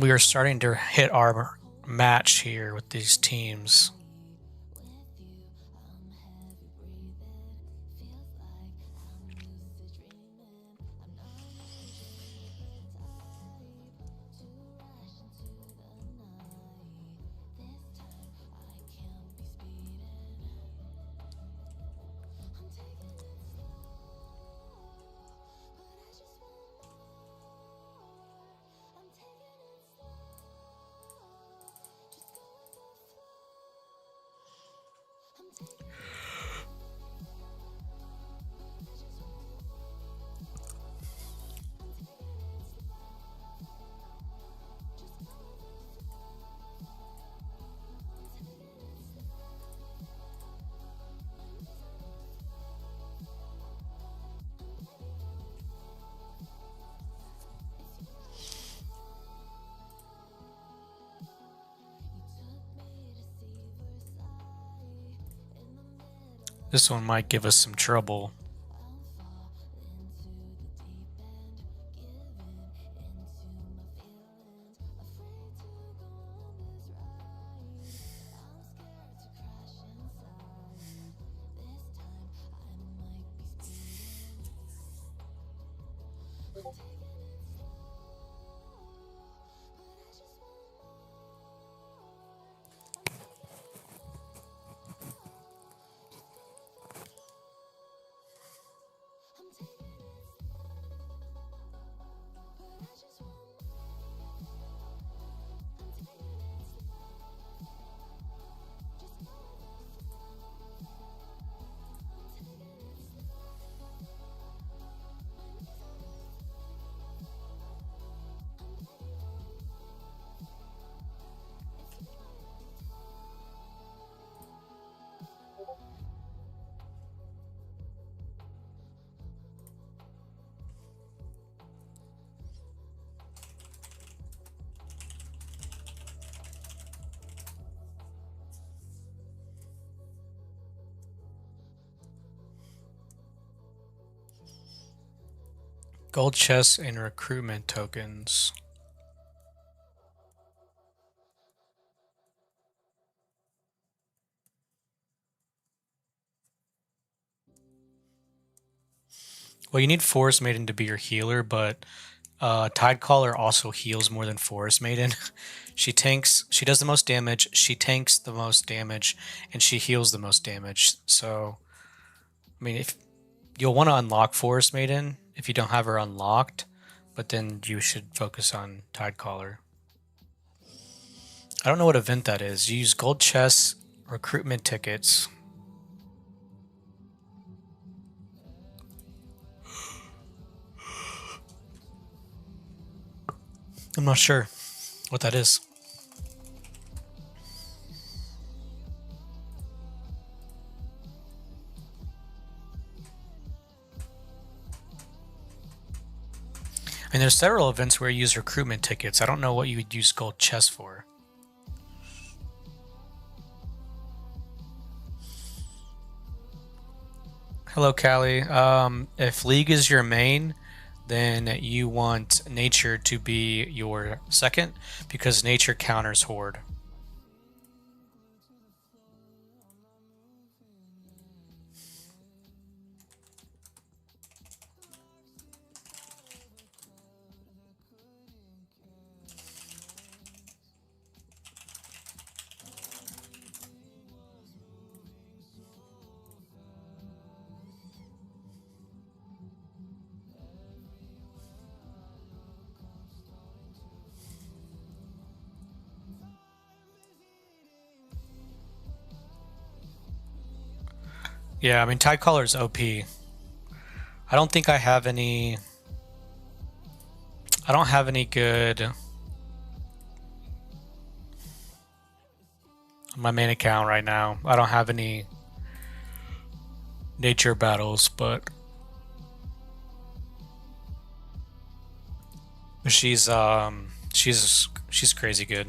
We are starting to hit our match here with these teams. This one might give us some trouble. Gold chests and recruitment tokens. Well, you need Forest Maiden to be your healer, but Tidecaller also heals more than Forest Maiden. She does the most damage, she tanks the most damage, and she heals the most damage. So, I mean, if you'll want to unlock Forest Maiden if you don't have her unlocked, but then you should focus on Tidecaller. I don't know what event that is. You use gold chests, recruitment tickets. I'm not sure what that is. And there's several events where you use recruitment tickets. I don't know what you would use gold chests for. Hello, Callie. If League is your main, then you want Nature to be your second, because Nature counters Horde. Yeah, I mean, Tidecaller is OP. I don't think I have any... I don't have any good... on my main account right now. I don't have any nature battles, but she's crazy good.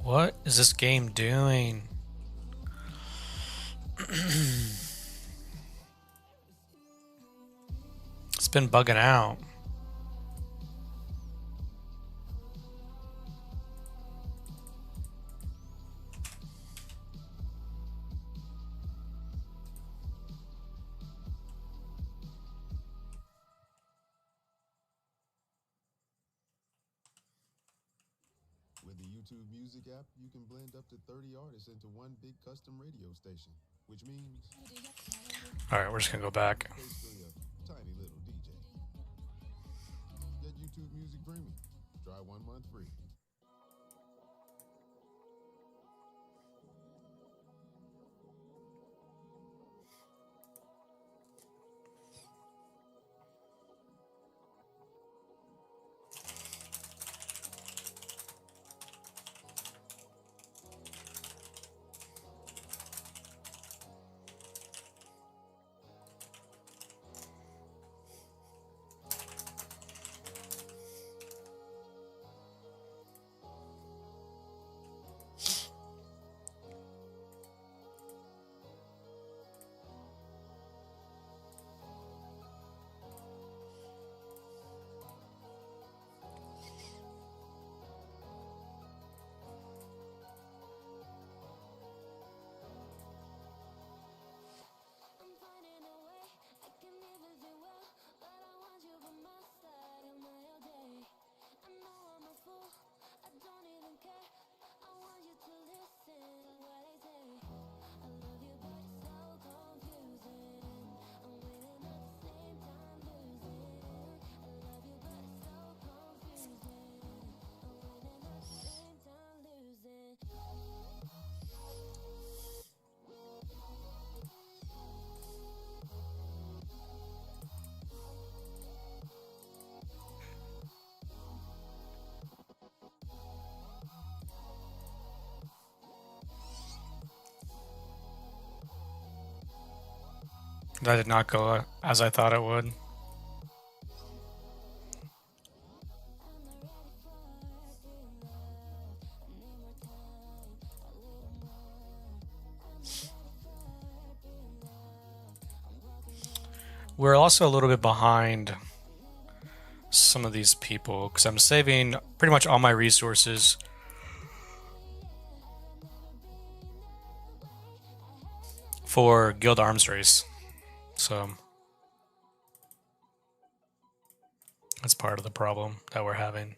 What is this game doing? It's been bugging out. With the YouTube Music app, you can blend up to 30 artists into one big custom radio station, which means Alright, we're just gonna go back. basically a tiny little DJ. Get YouTube Music Premium. Try 1 month free. That did not go as I thought it would. We're also a little bit behind some of these people because I'm saving pretty much all my resources for Guild Arms Race. So that's part of the problem that we're having.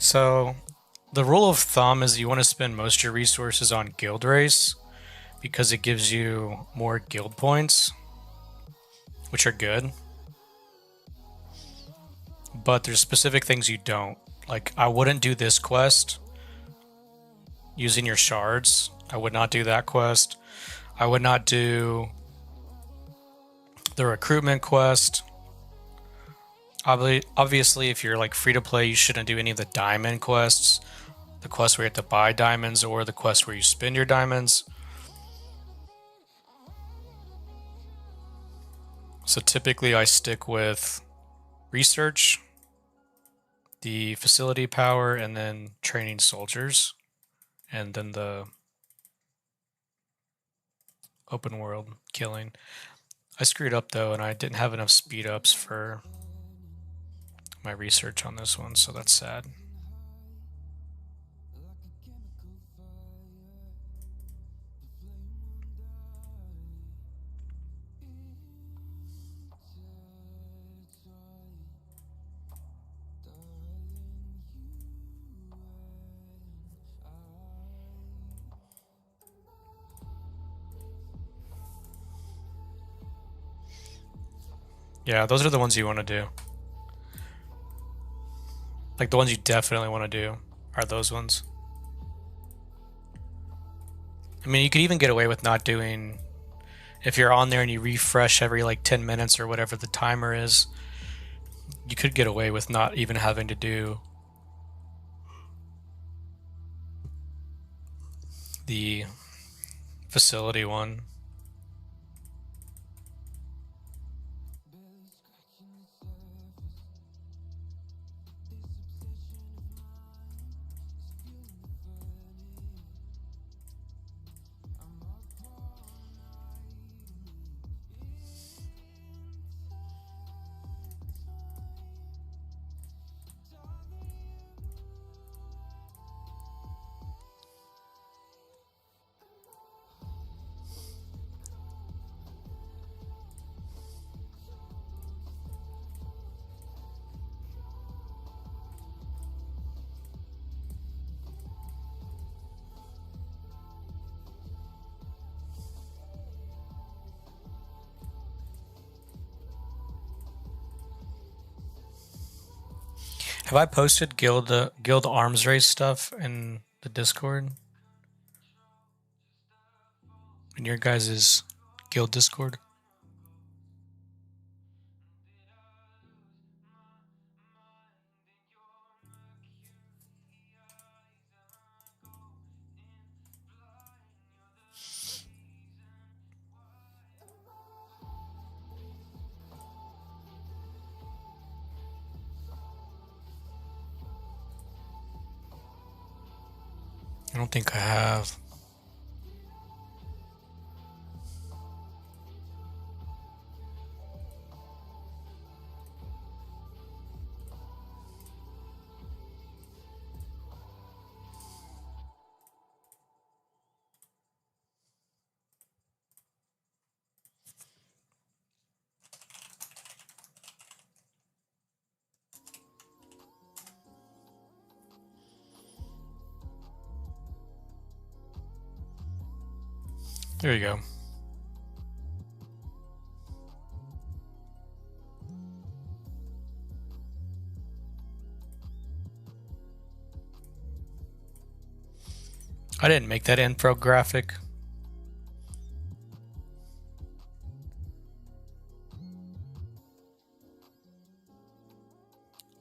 So the rule of thumb is you want to spend most of your resources on Guild Race because it gives you more guild points, which are good. But there's specific things you don't. Like, I wouldn't do this quest using your shards. I would not do that quest. I would not do the recruitment quest. Obviously, if you're like free to play, you shouldn't do any of the diamond quests. The quest where you have to buy diamonds or the quest where you spend your diamonds. So typically I stick with research, the facility power, and then training soldiers, and then the open world killing. I screwed up though, and I didn't have enough speed ups for my research on this one, so that's sad. Yeah, those are the ones you want to do. Like, the ones you definitely want to do are those ones. I mean, you could even get away with not doing... If you're on there and you refresh every, like, 10 minutes or whatever the timer is, you could get away with not even having to do the facility one. Have I posted guild arms race stuff in the Discord? In your guys' guild Discord? I don't think I have. There you go. I didn't make that infographic.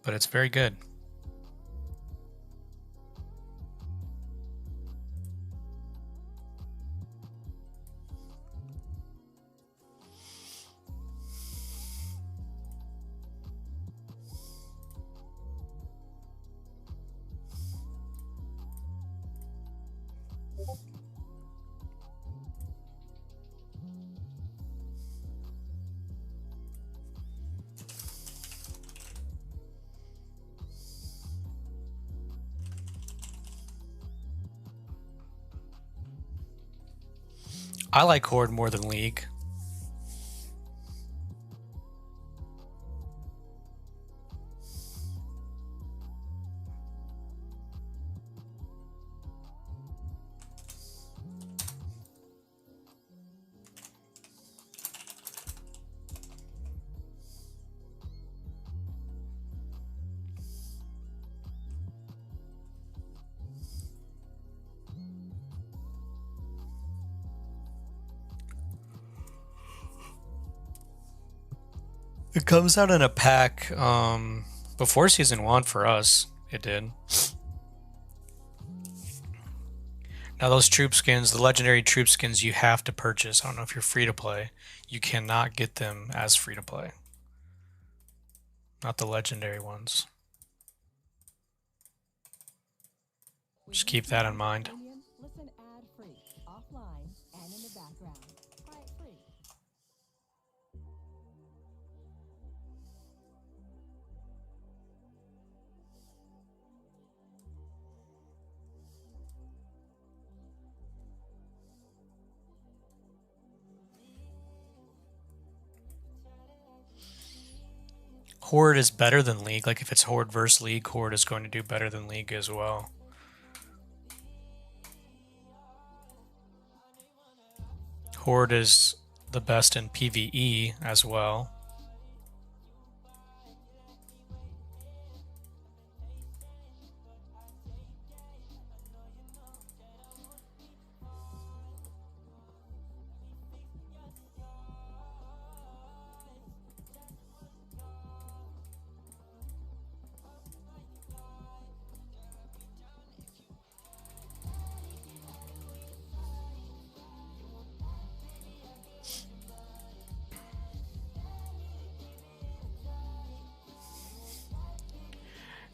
But it's very good. I like Horde more than League. It comes out in a pack before Season 1 for us. It did. Now those troop skins, the legendary troop skins, you have to purchase. I don't know if you're free to play. You cannot get them as free to play. Not the legendary ones. Just keep that in mind. Listen ad-free, offline, and in the background. Try it free. Horde is better than League. Like if it's Horde versus League, Horde is going to do better than League as well. Horde is the best in PvE as well.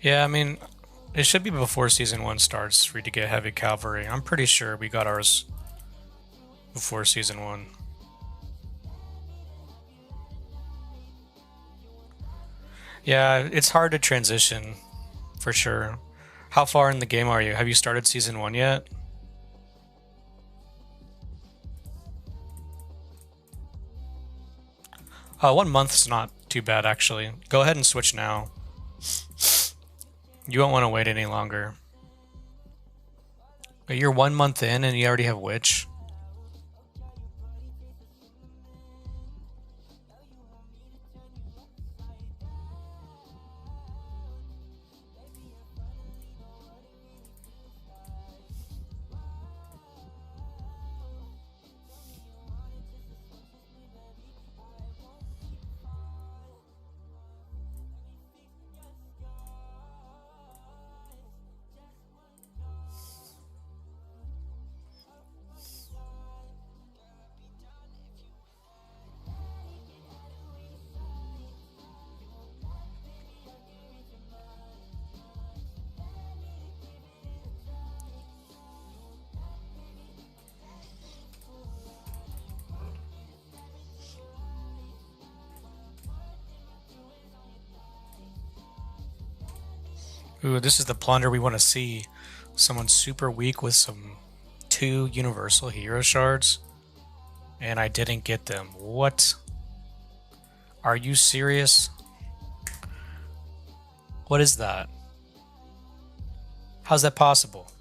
Yeah, I mean, it should be before Season 1 starts for you to get Heavy Cavalry. I'm pretty sure we got ours before Season 1. Yeah, it's hard to transition, for sure. How far in the game are you? Have you started Season 1 yet? One month's not too bad, actually. Go ahead and switch now. You won't want to wait any longer. But you're 1 month in and you already have Witch. Ooh, this is the plunder we want to see. Someone super weak with some 2 universal hero shards. And I didn't get them. What? Are you serious? What is that? How's that possible?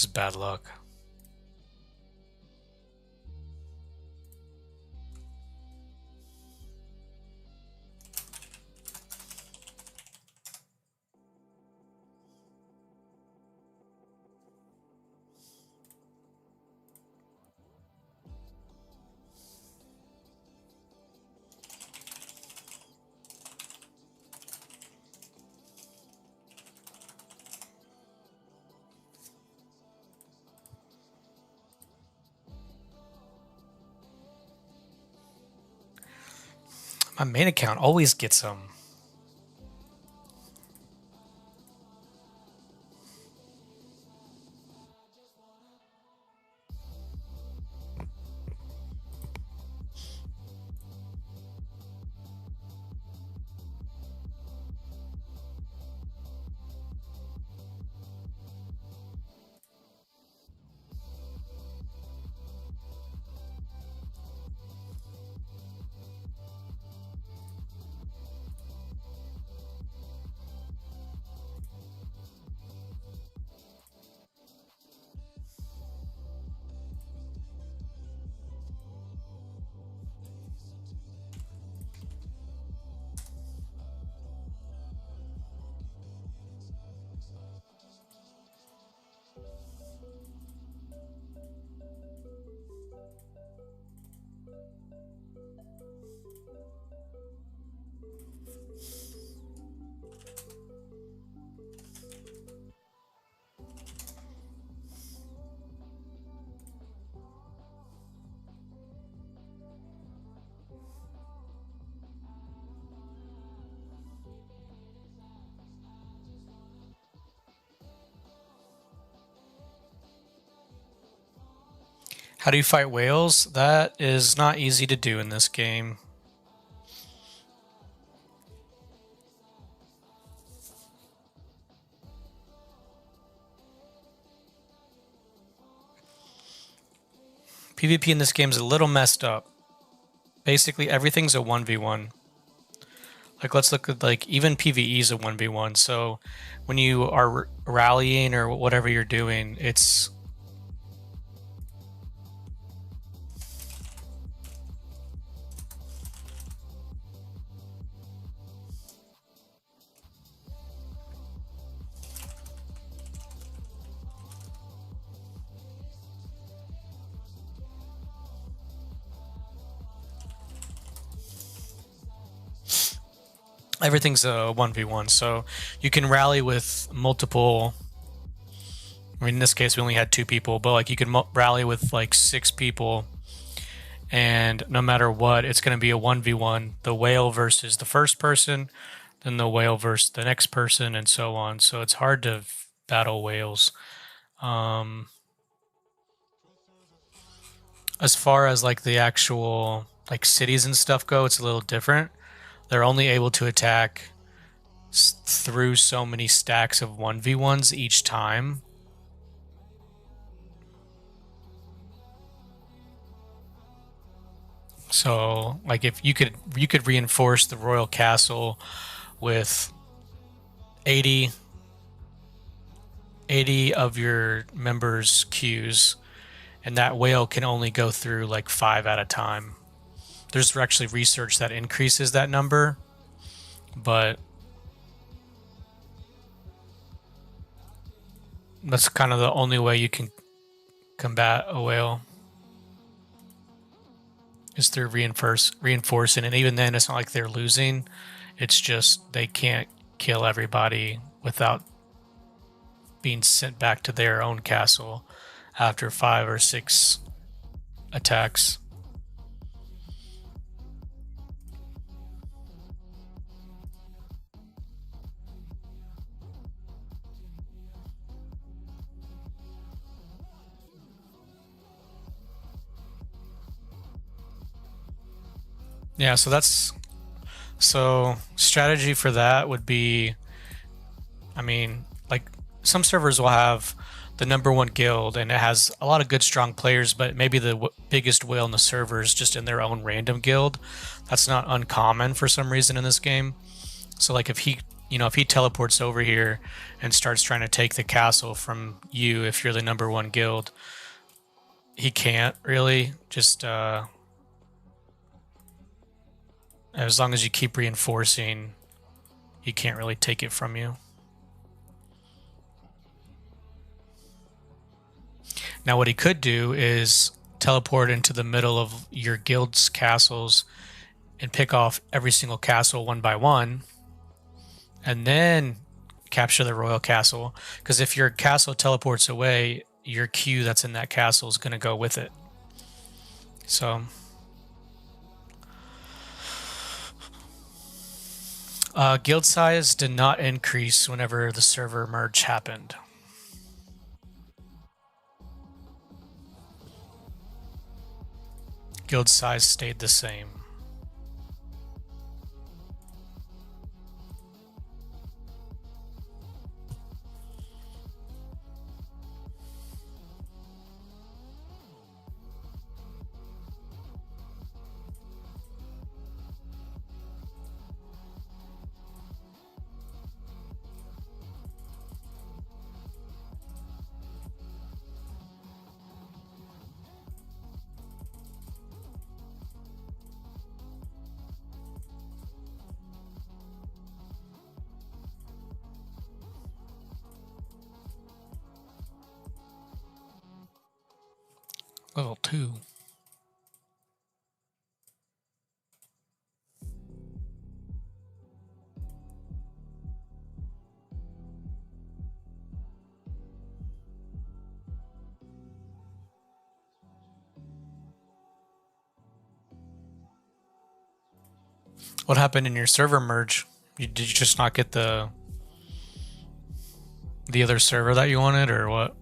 is bad luck. My main account always gets them. How do you fight whales? That is not easy to do in this game. PvP in this game is a little messed up. Basically, everything's a 1v1. Like, let's look at, like, even PvE is a 1v1. So when you are rallying or whatever you're doing, it's... everything's a 1v1, so you can rally with multiple. I mean, in this case, we only had 2 people, but like you can rally with like 6 people, and no matter what, it's going to be a 1v1. The whale versus the first person, then the whale versus the next person, and so on. So it's hard to battle whales. As far as like the actual like cities and stuff go, it's a little different. They're only able to attack through so many stacks of 1v1s each time. So, like, if you could reinforce the royal castle with 80 of your members' queues, and that whale can only go through like 5 at a time. There's actually research that increases that number, but that's kind of the only way you can combat a whale is through reinforcing. And even then, it's not like they're losing. It's just they can't kill everybody without being sent back to their own castle after 5 or 6 attacks. Yeah, so strategy for that would be, I mean, like some servers will have the #1 guild and it has a lot of good strong players, but maybe the biggest whale in the server is just in their own random guild. That's not uncommon for some reason in this game. So like if he you know, if he teleports over here and starts trying to take the castle from you, if you're the #1 guild, he can't really. Just as long as you keep reinforcing, he can't really take it from you. Now what he could do is teleport into the middle of your guild's castles and pick off every single castle one by one, and then capture the royal castle. Because if your castle teleports away, your queue that's in that castle is going to go with it. So guild size did not increase whenever the server merge happened. Guild size stayed the same. Level 2. What happened in your server merge? Did you just not get the other server that you wanted, or what?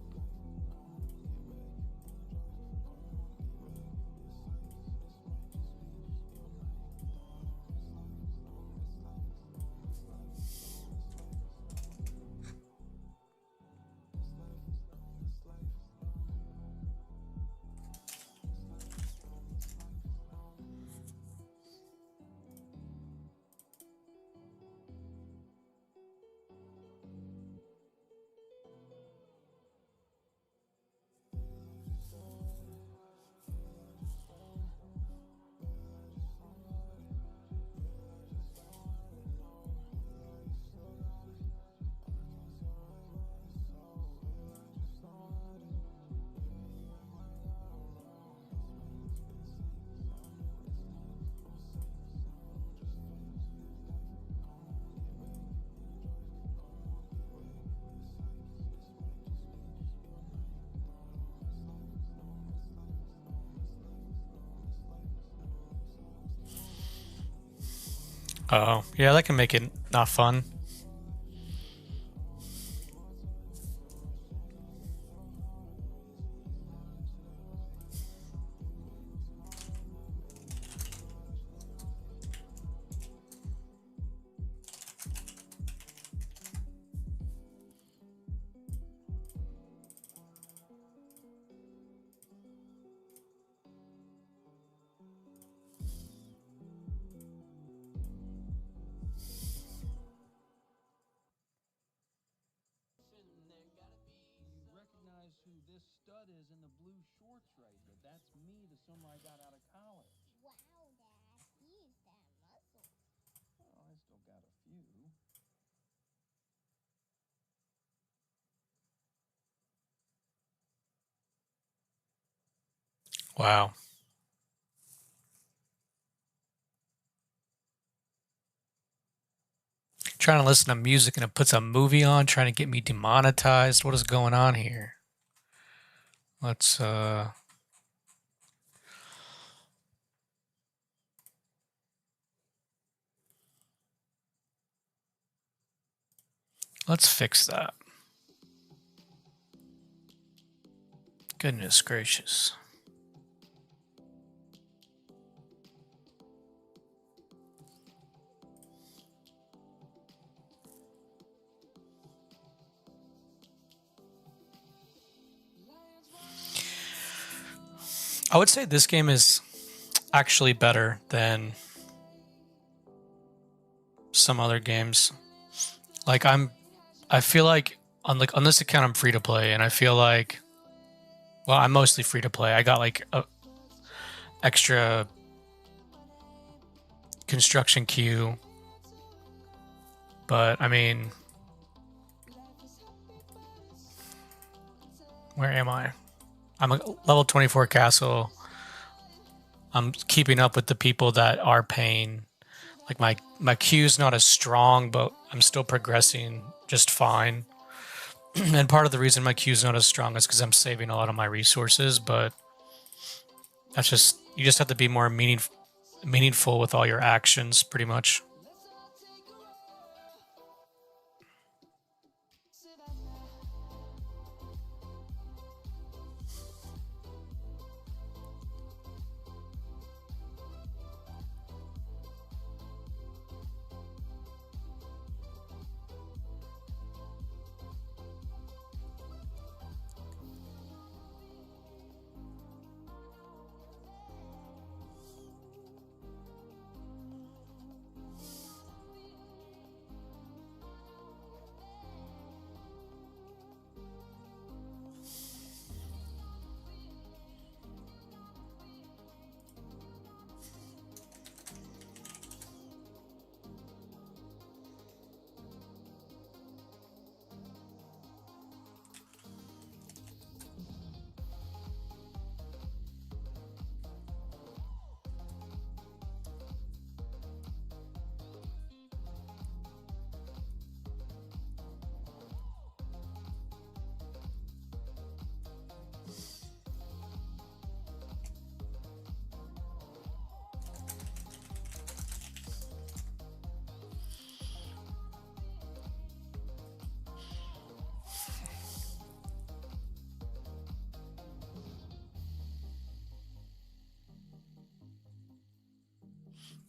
Oh, yeah, that can make it not fun. You recognize who this stud is in the blue shorts right here? That's me the summer I got out of college. Wow, Dad, he's got muscles. Well, I still got a few. Wow. Trying to listen to music and it puts a movie on, trying to get me demonetized. What is going on here? Let's fix that. Goodness gracious. I would say this game is actually better than some other games. like I feel like on this account I'm free to play, and I feel like, well, I'm mostly free to play. I got like a extra construction queue, but I mean, where am I? I'm a level 24 castle. I'm keeping up with the people that are paying. Like my queue's not as strong, but I'm still progressing just fine. And part of the reason my queue's not as strong is because I'm saving a lot of my resources, but that's just, you just have to be more meaningful with all your actions, pretty much.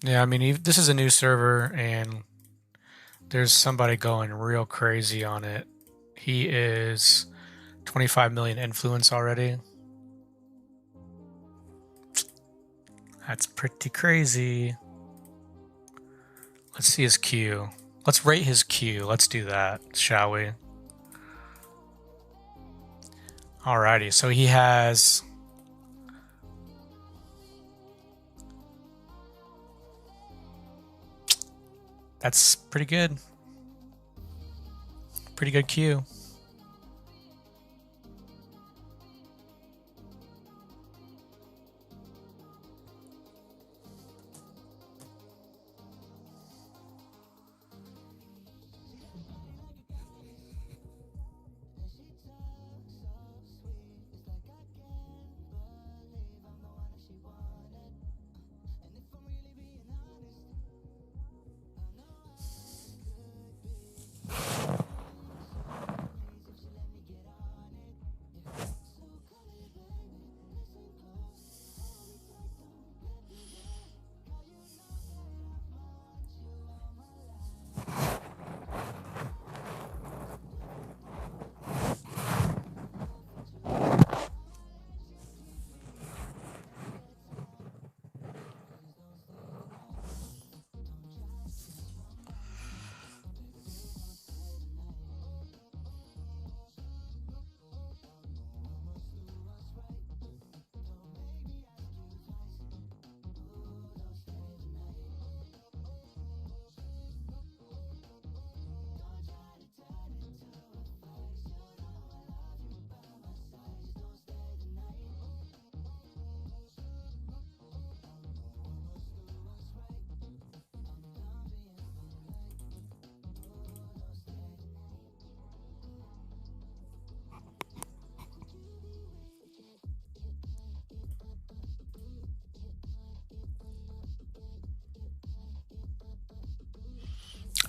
Yeah, I mean, this is a new server, and there's somebody going real crazy on it. He is 25 million influence already. That's pretty crazy. Let's see his queue. Let's rate his queue. Let's do that, shall we? Alrighty, so he has... That's pretty good. Pretty good queue.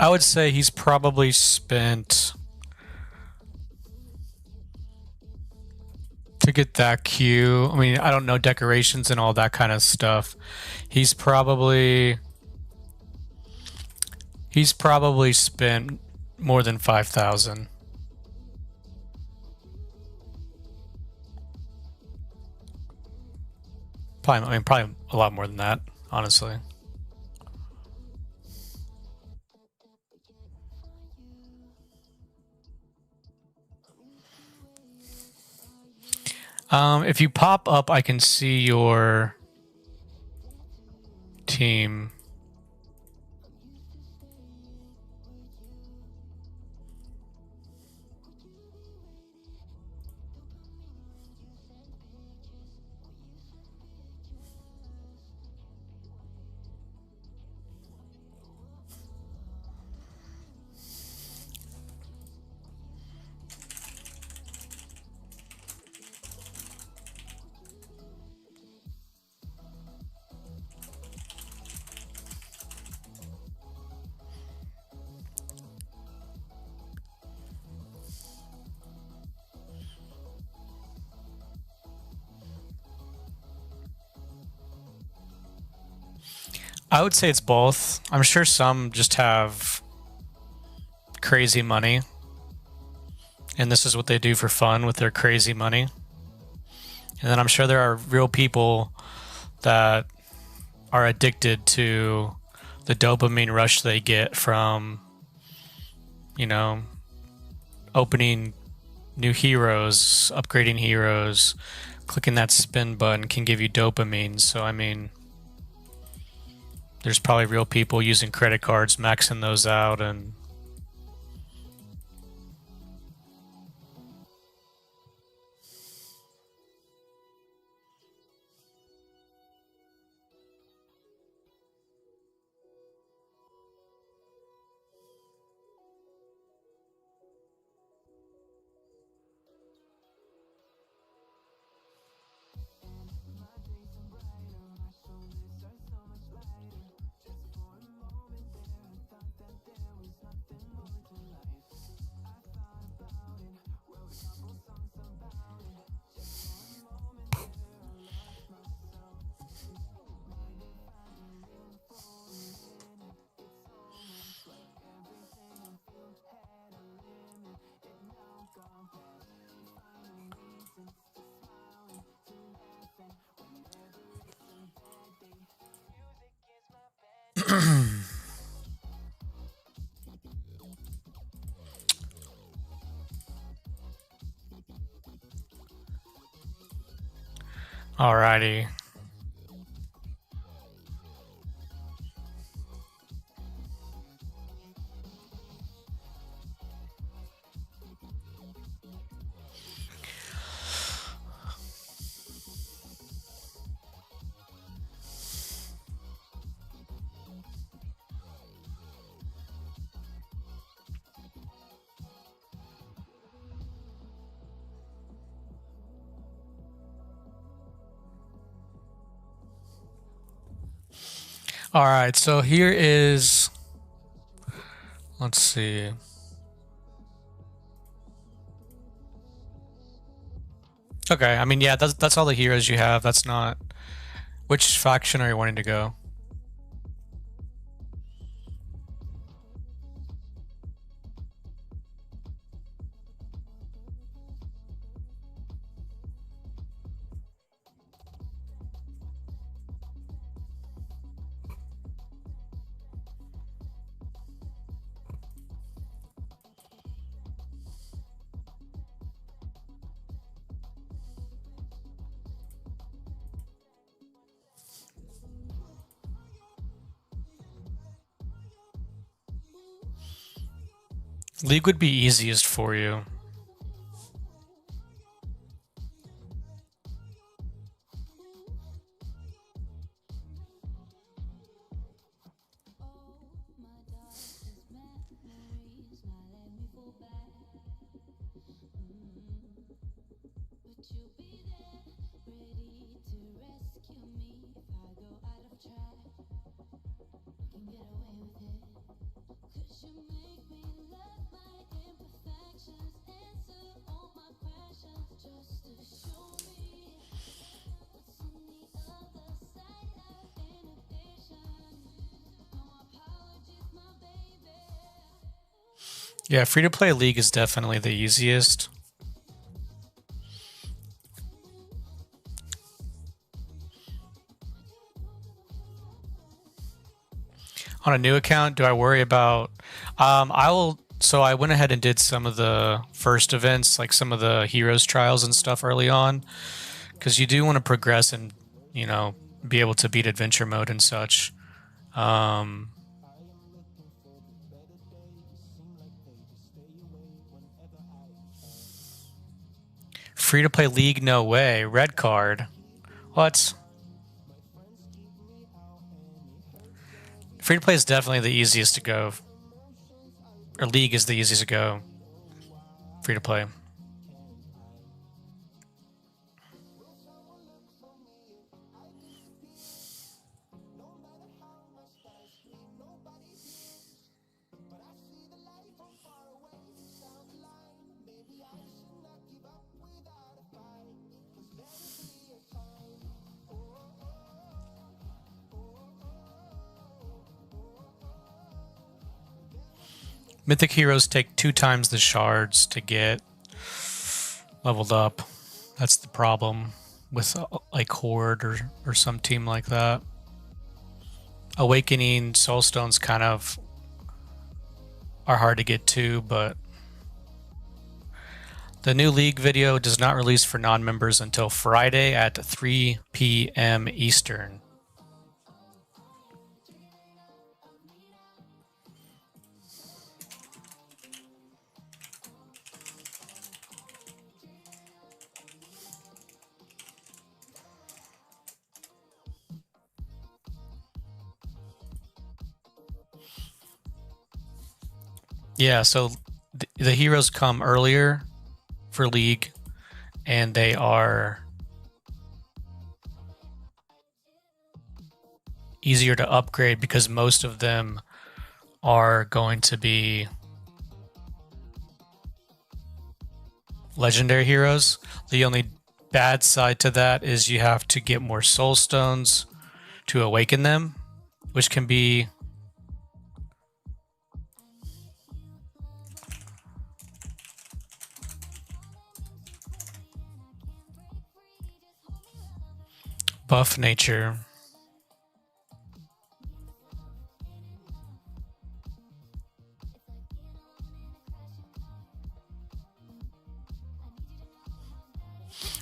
I would say he's probably spent, to get that queue, I mean, I don't know decorations and all that kind of stuff. He's probably spent more than 5,000. Probably a lot more than that, honestly. If you pop up, I can see your team. I would say it's both. I'm sure some just have crazy money, and this is what they do for fun with their crazy money. And then I'm sure there are real people that are addicted to the dopamine rush they get from, you know, opening new heroes, upgrading heroes, clicking that spin button can give you dopamine. So, I mean, there's probably real people using credit cards, maxing those out, and alrighty. All right, so here is, let's see. Okay, I mean, yeah, that's all the heroes you have. That's not. Which faction are you wanting to go? League would be easiest for you. Yeah, free-to-play League is definitely the easiest. On a new account, do I worry about... So I went ahead and did some of the first events, like some of the Heroes trials and stuff early on. because you do want to progress and, you know, be able to beat adventure mode and such. Free to play league, no way. Red card. What? Free to play is definitely the easiest to go. Or league is the easiest to go. Free to play. Mythic heroes take 2 times the shards to get leveled up. That's the problem with like Horde or some team like that. Awakening Soulstones kind of are hard to get to, but the new League video does not release for non-members until Friday at 3 p.m. Eastern. Yeah, so the heroes come earlier for League, and they are easier to upgrade because most of them are going to be legendary heroes. The only bad side to that is you have to get more soul stones to awaken them, which can be buff nature.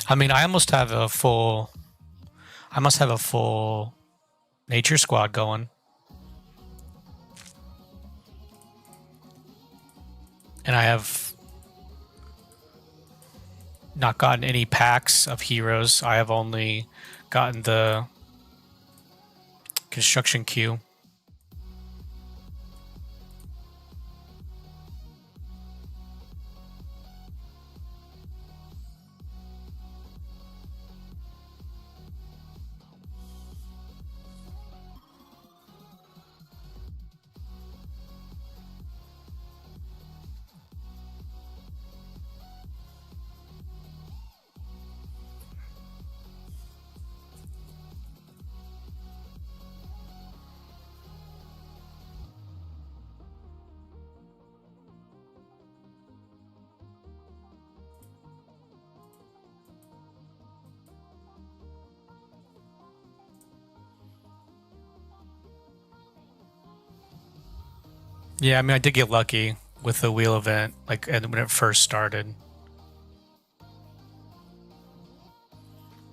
I mean, I must have a full nature squad going. And I have not gotten any packs of heroes. I have only gotten the construction queue. Yeah, I mean, I did get lucky with the wheel event, like when it first started.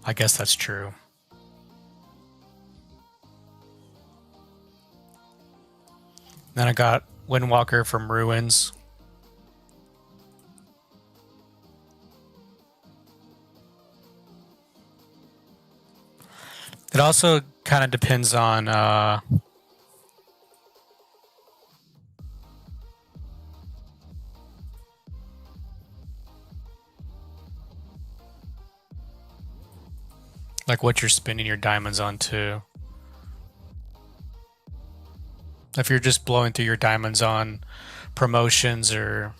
I guess that's true. Then I got Windwalker from Ruins. It also kind of depends on like what you're spending your diamonds on too. If you're just blowing through your diamonds on promotions or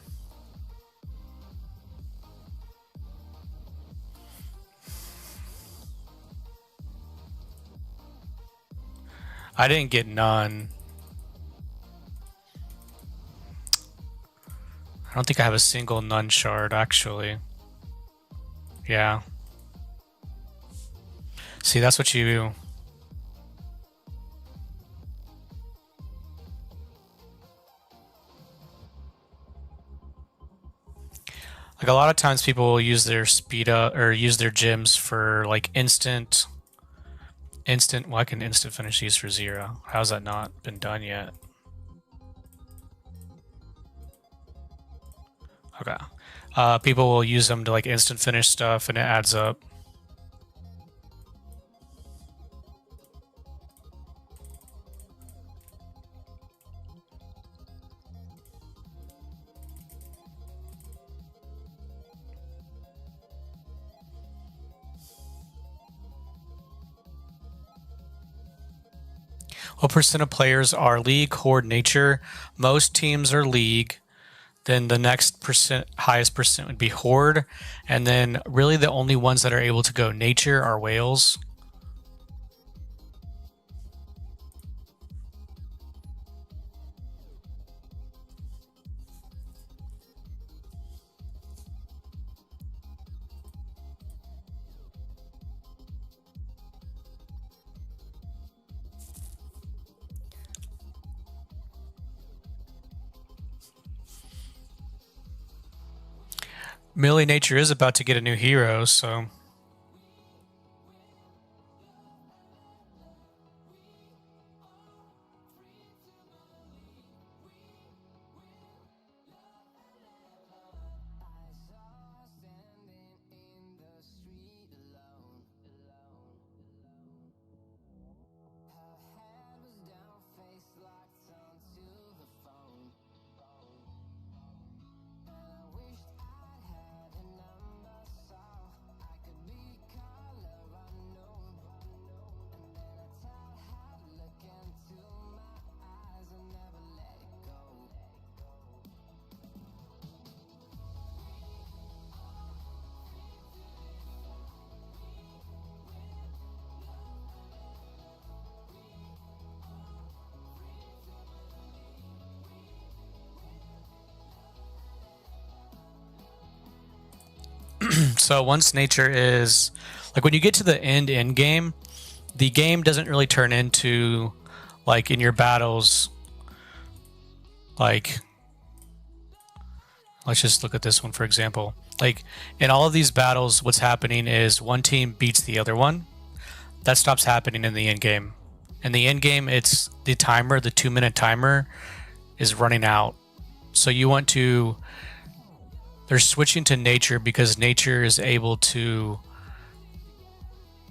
I didn't get none. I don't think I have a single none shard actually. Yeah. See, that's what you... Like Like a lot of times people will use their speed up or use their gyms for like instant. Well, I can instant finish these for 0. How's that not been done yet? Okay. People will use them to like instant finish stuff, and it adds up. What percent of players are league, horde, nature? Most teams are league. Then the next highest percent would be horde. And then really the only ones that are able to go nature are whales. Millie Nature is about to get a new hero, so so once nature is like when you get to the end game, the game doesn't really turn into like in your battles. Like, let's just look at this one for example. Like in all of these battles, what's happening is one team beats the other one. That stops happening in the end game. In the end game, it's the timer, the 2-minute timer is running out. So you want to. They're switching to nature because nature is able to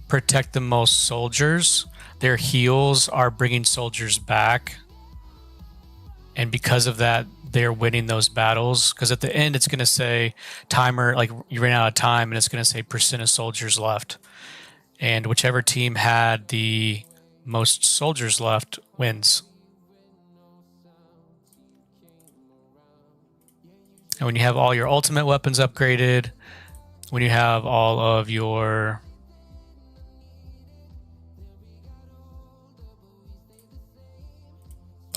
protect the most soldiers. Their heals are bringing soldiers back. And because of that, they're winning those battles. Because at the end, it's going to say timer, like you ran out of time, and it's going to say percent of soldiers left. And whichever team had the most soldiers left wins. And when you have all your ultimate weapons upgraded, when you have all of your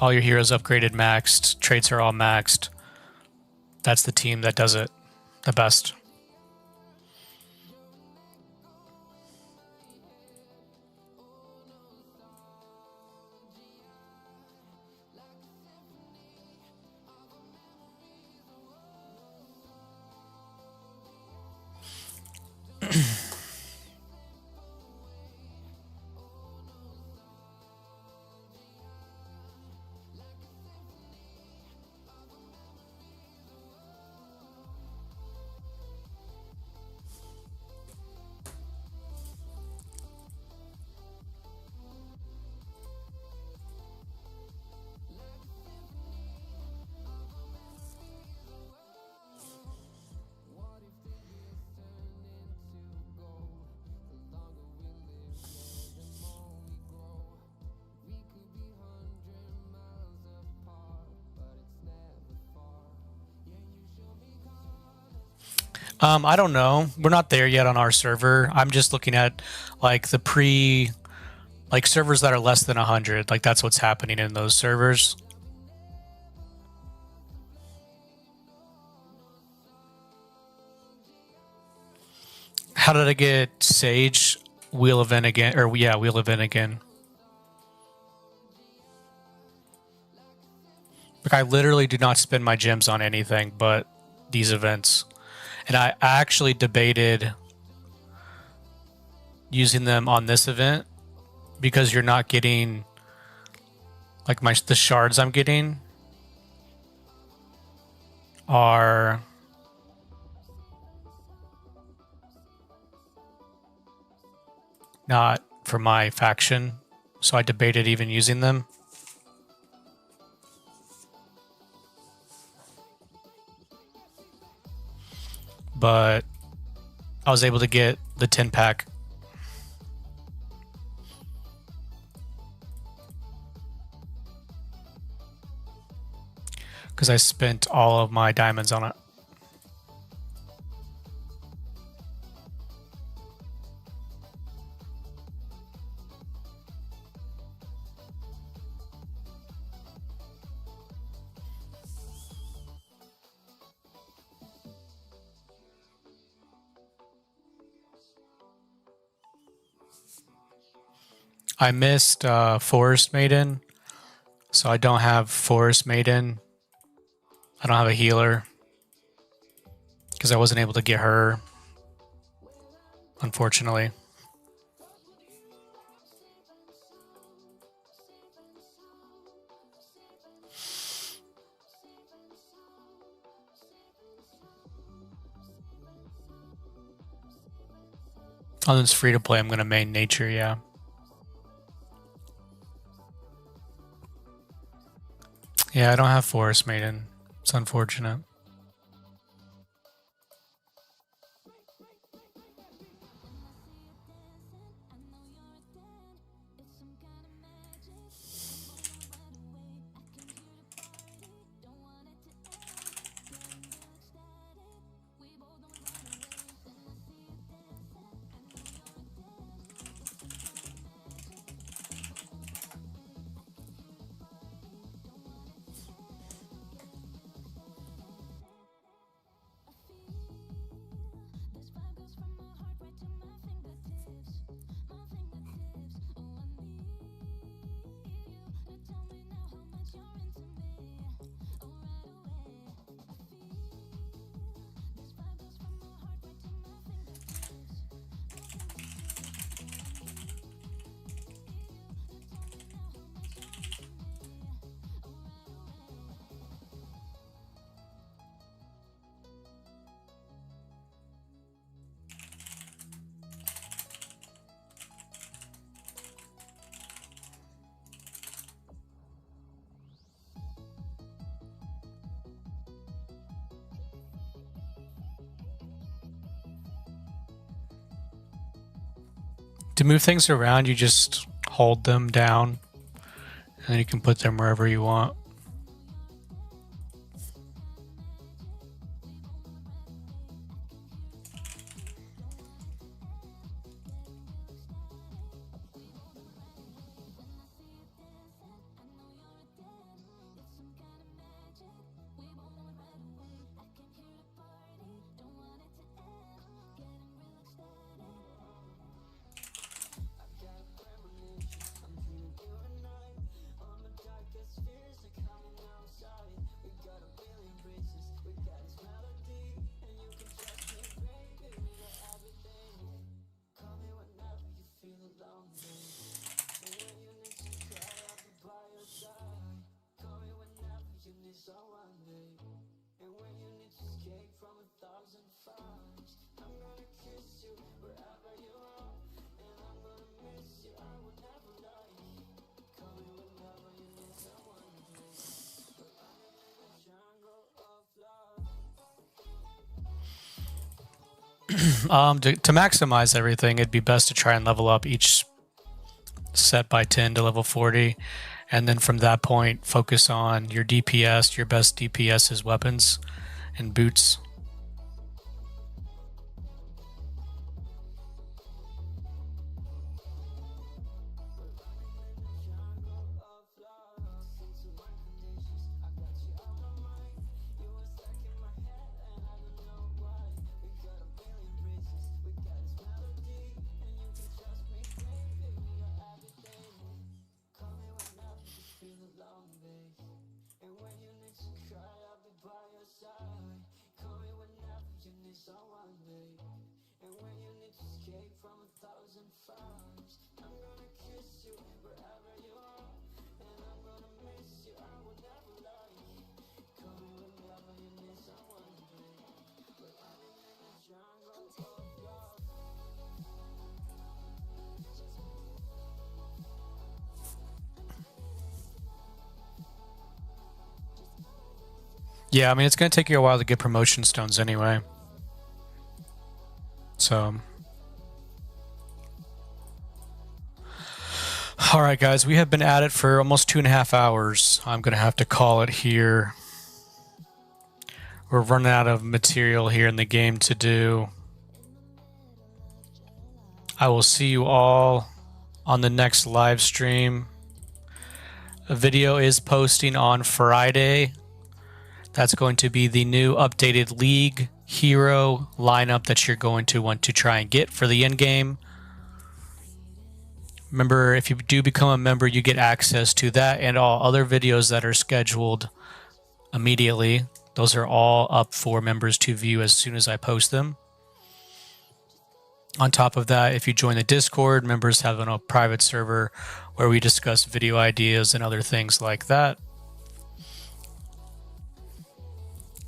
heroes upgraded, maxed, traits are all maxed, that's the team that does it the best. I don't know. We're not there yet on our server. I'm just looking at like the like servers that are less than 100. Like that's what's happening in those servers. How did I get Sage? Wheel event again, or yeah, wheel event again. Like I literally do not spend my gems on anything but these events. And I actually debated using them on this event because you're not getting like the shards I'm getting are not for my faction, so I debated even using them. But I was able to get the 10-pack. Because I spent all of my diamonds on it. I missed Forest Maiden, so I don't have Forest Maiden. I don't have a healer because I wasn't able to get her, unfortunately. On this free to play, I'm going to main nature, yeah. Yeah, I don't have Forest Maiden. It's unfortunate. To move things around, you just hold them down, and then you can put them wherever you want. To maximize everything, it'd be best to try and level up each set by 10 to level 40. And then from that point, focus on your DPS. Your best DPS is weapons and boots. Yeah, I mean, it's going to take you a while to get promotion stones anyway. So, all right, guys, we have been at it for almost 2.5 hours. I'm going to have to call it here. We're running out of material here in the game to do. I will see you all on the next live stream. A video is posting on Friday. That's going to be the new updated League hero lineup that you're going to want to try and get for the end game. Remember, if you do become a member, you get access to that and all other videos that are scheduled immediately. Those are all up for members to view as soon as I post them. On top of that, if you join the Discord, members have a private server where we discuss video ideas and other things like that.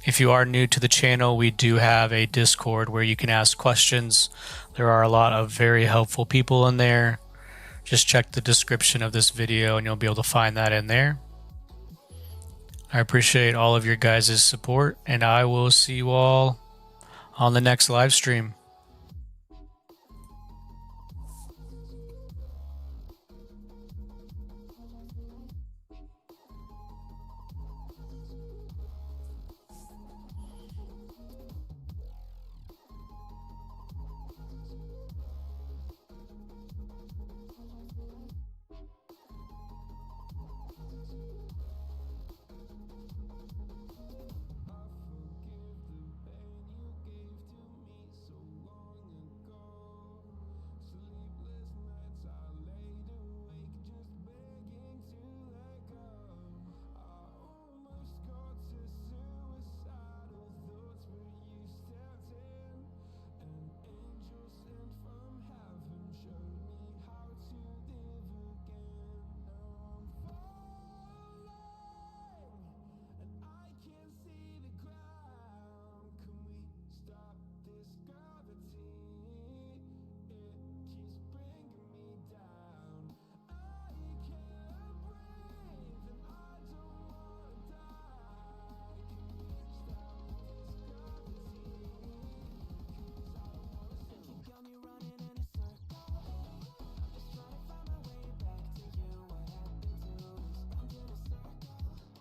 If you are new to the channel, we do have a Discord where you can ask questions. There are a lot of very helpful people in there. Just check the description of this video and you'll be able to find that in there. I appreciate all of your guys' support, and I will see you all on the next live stream.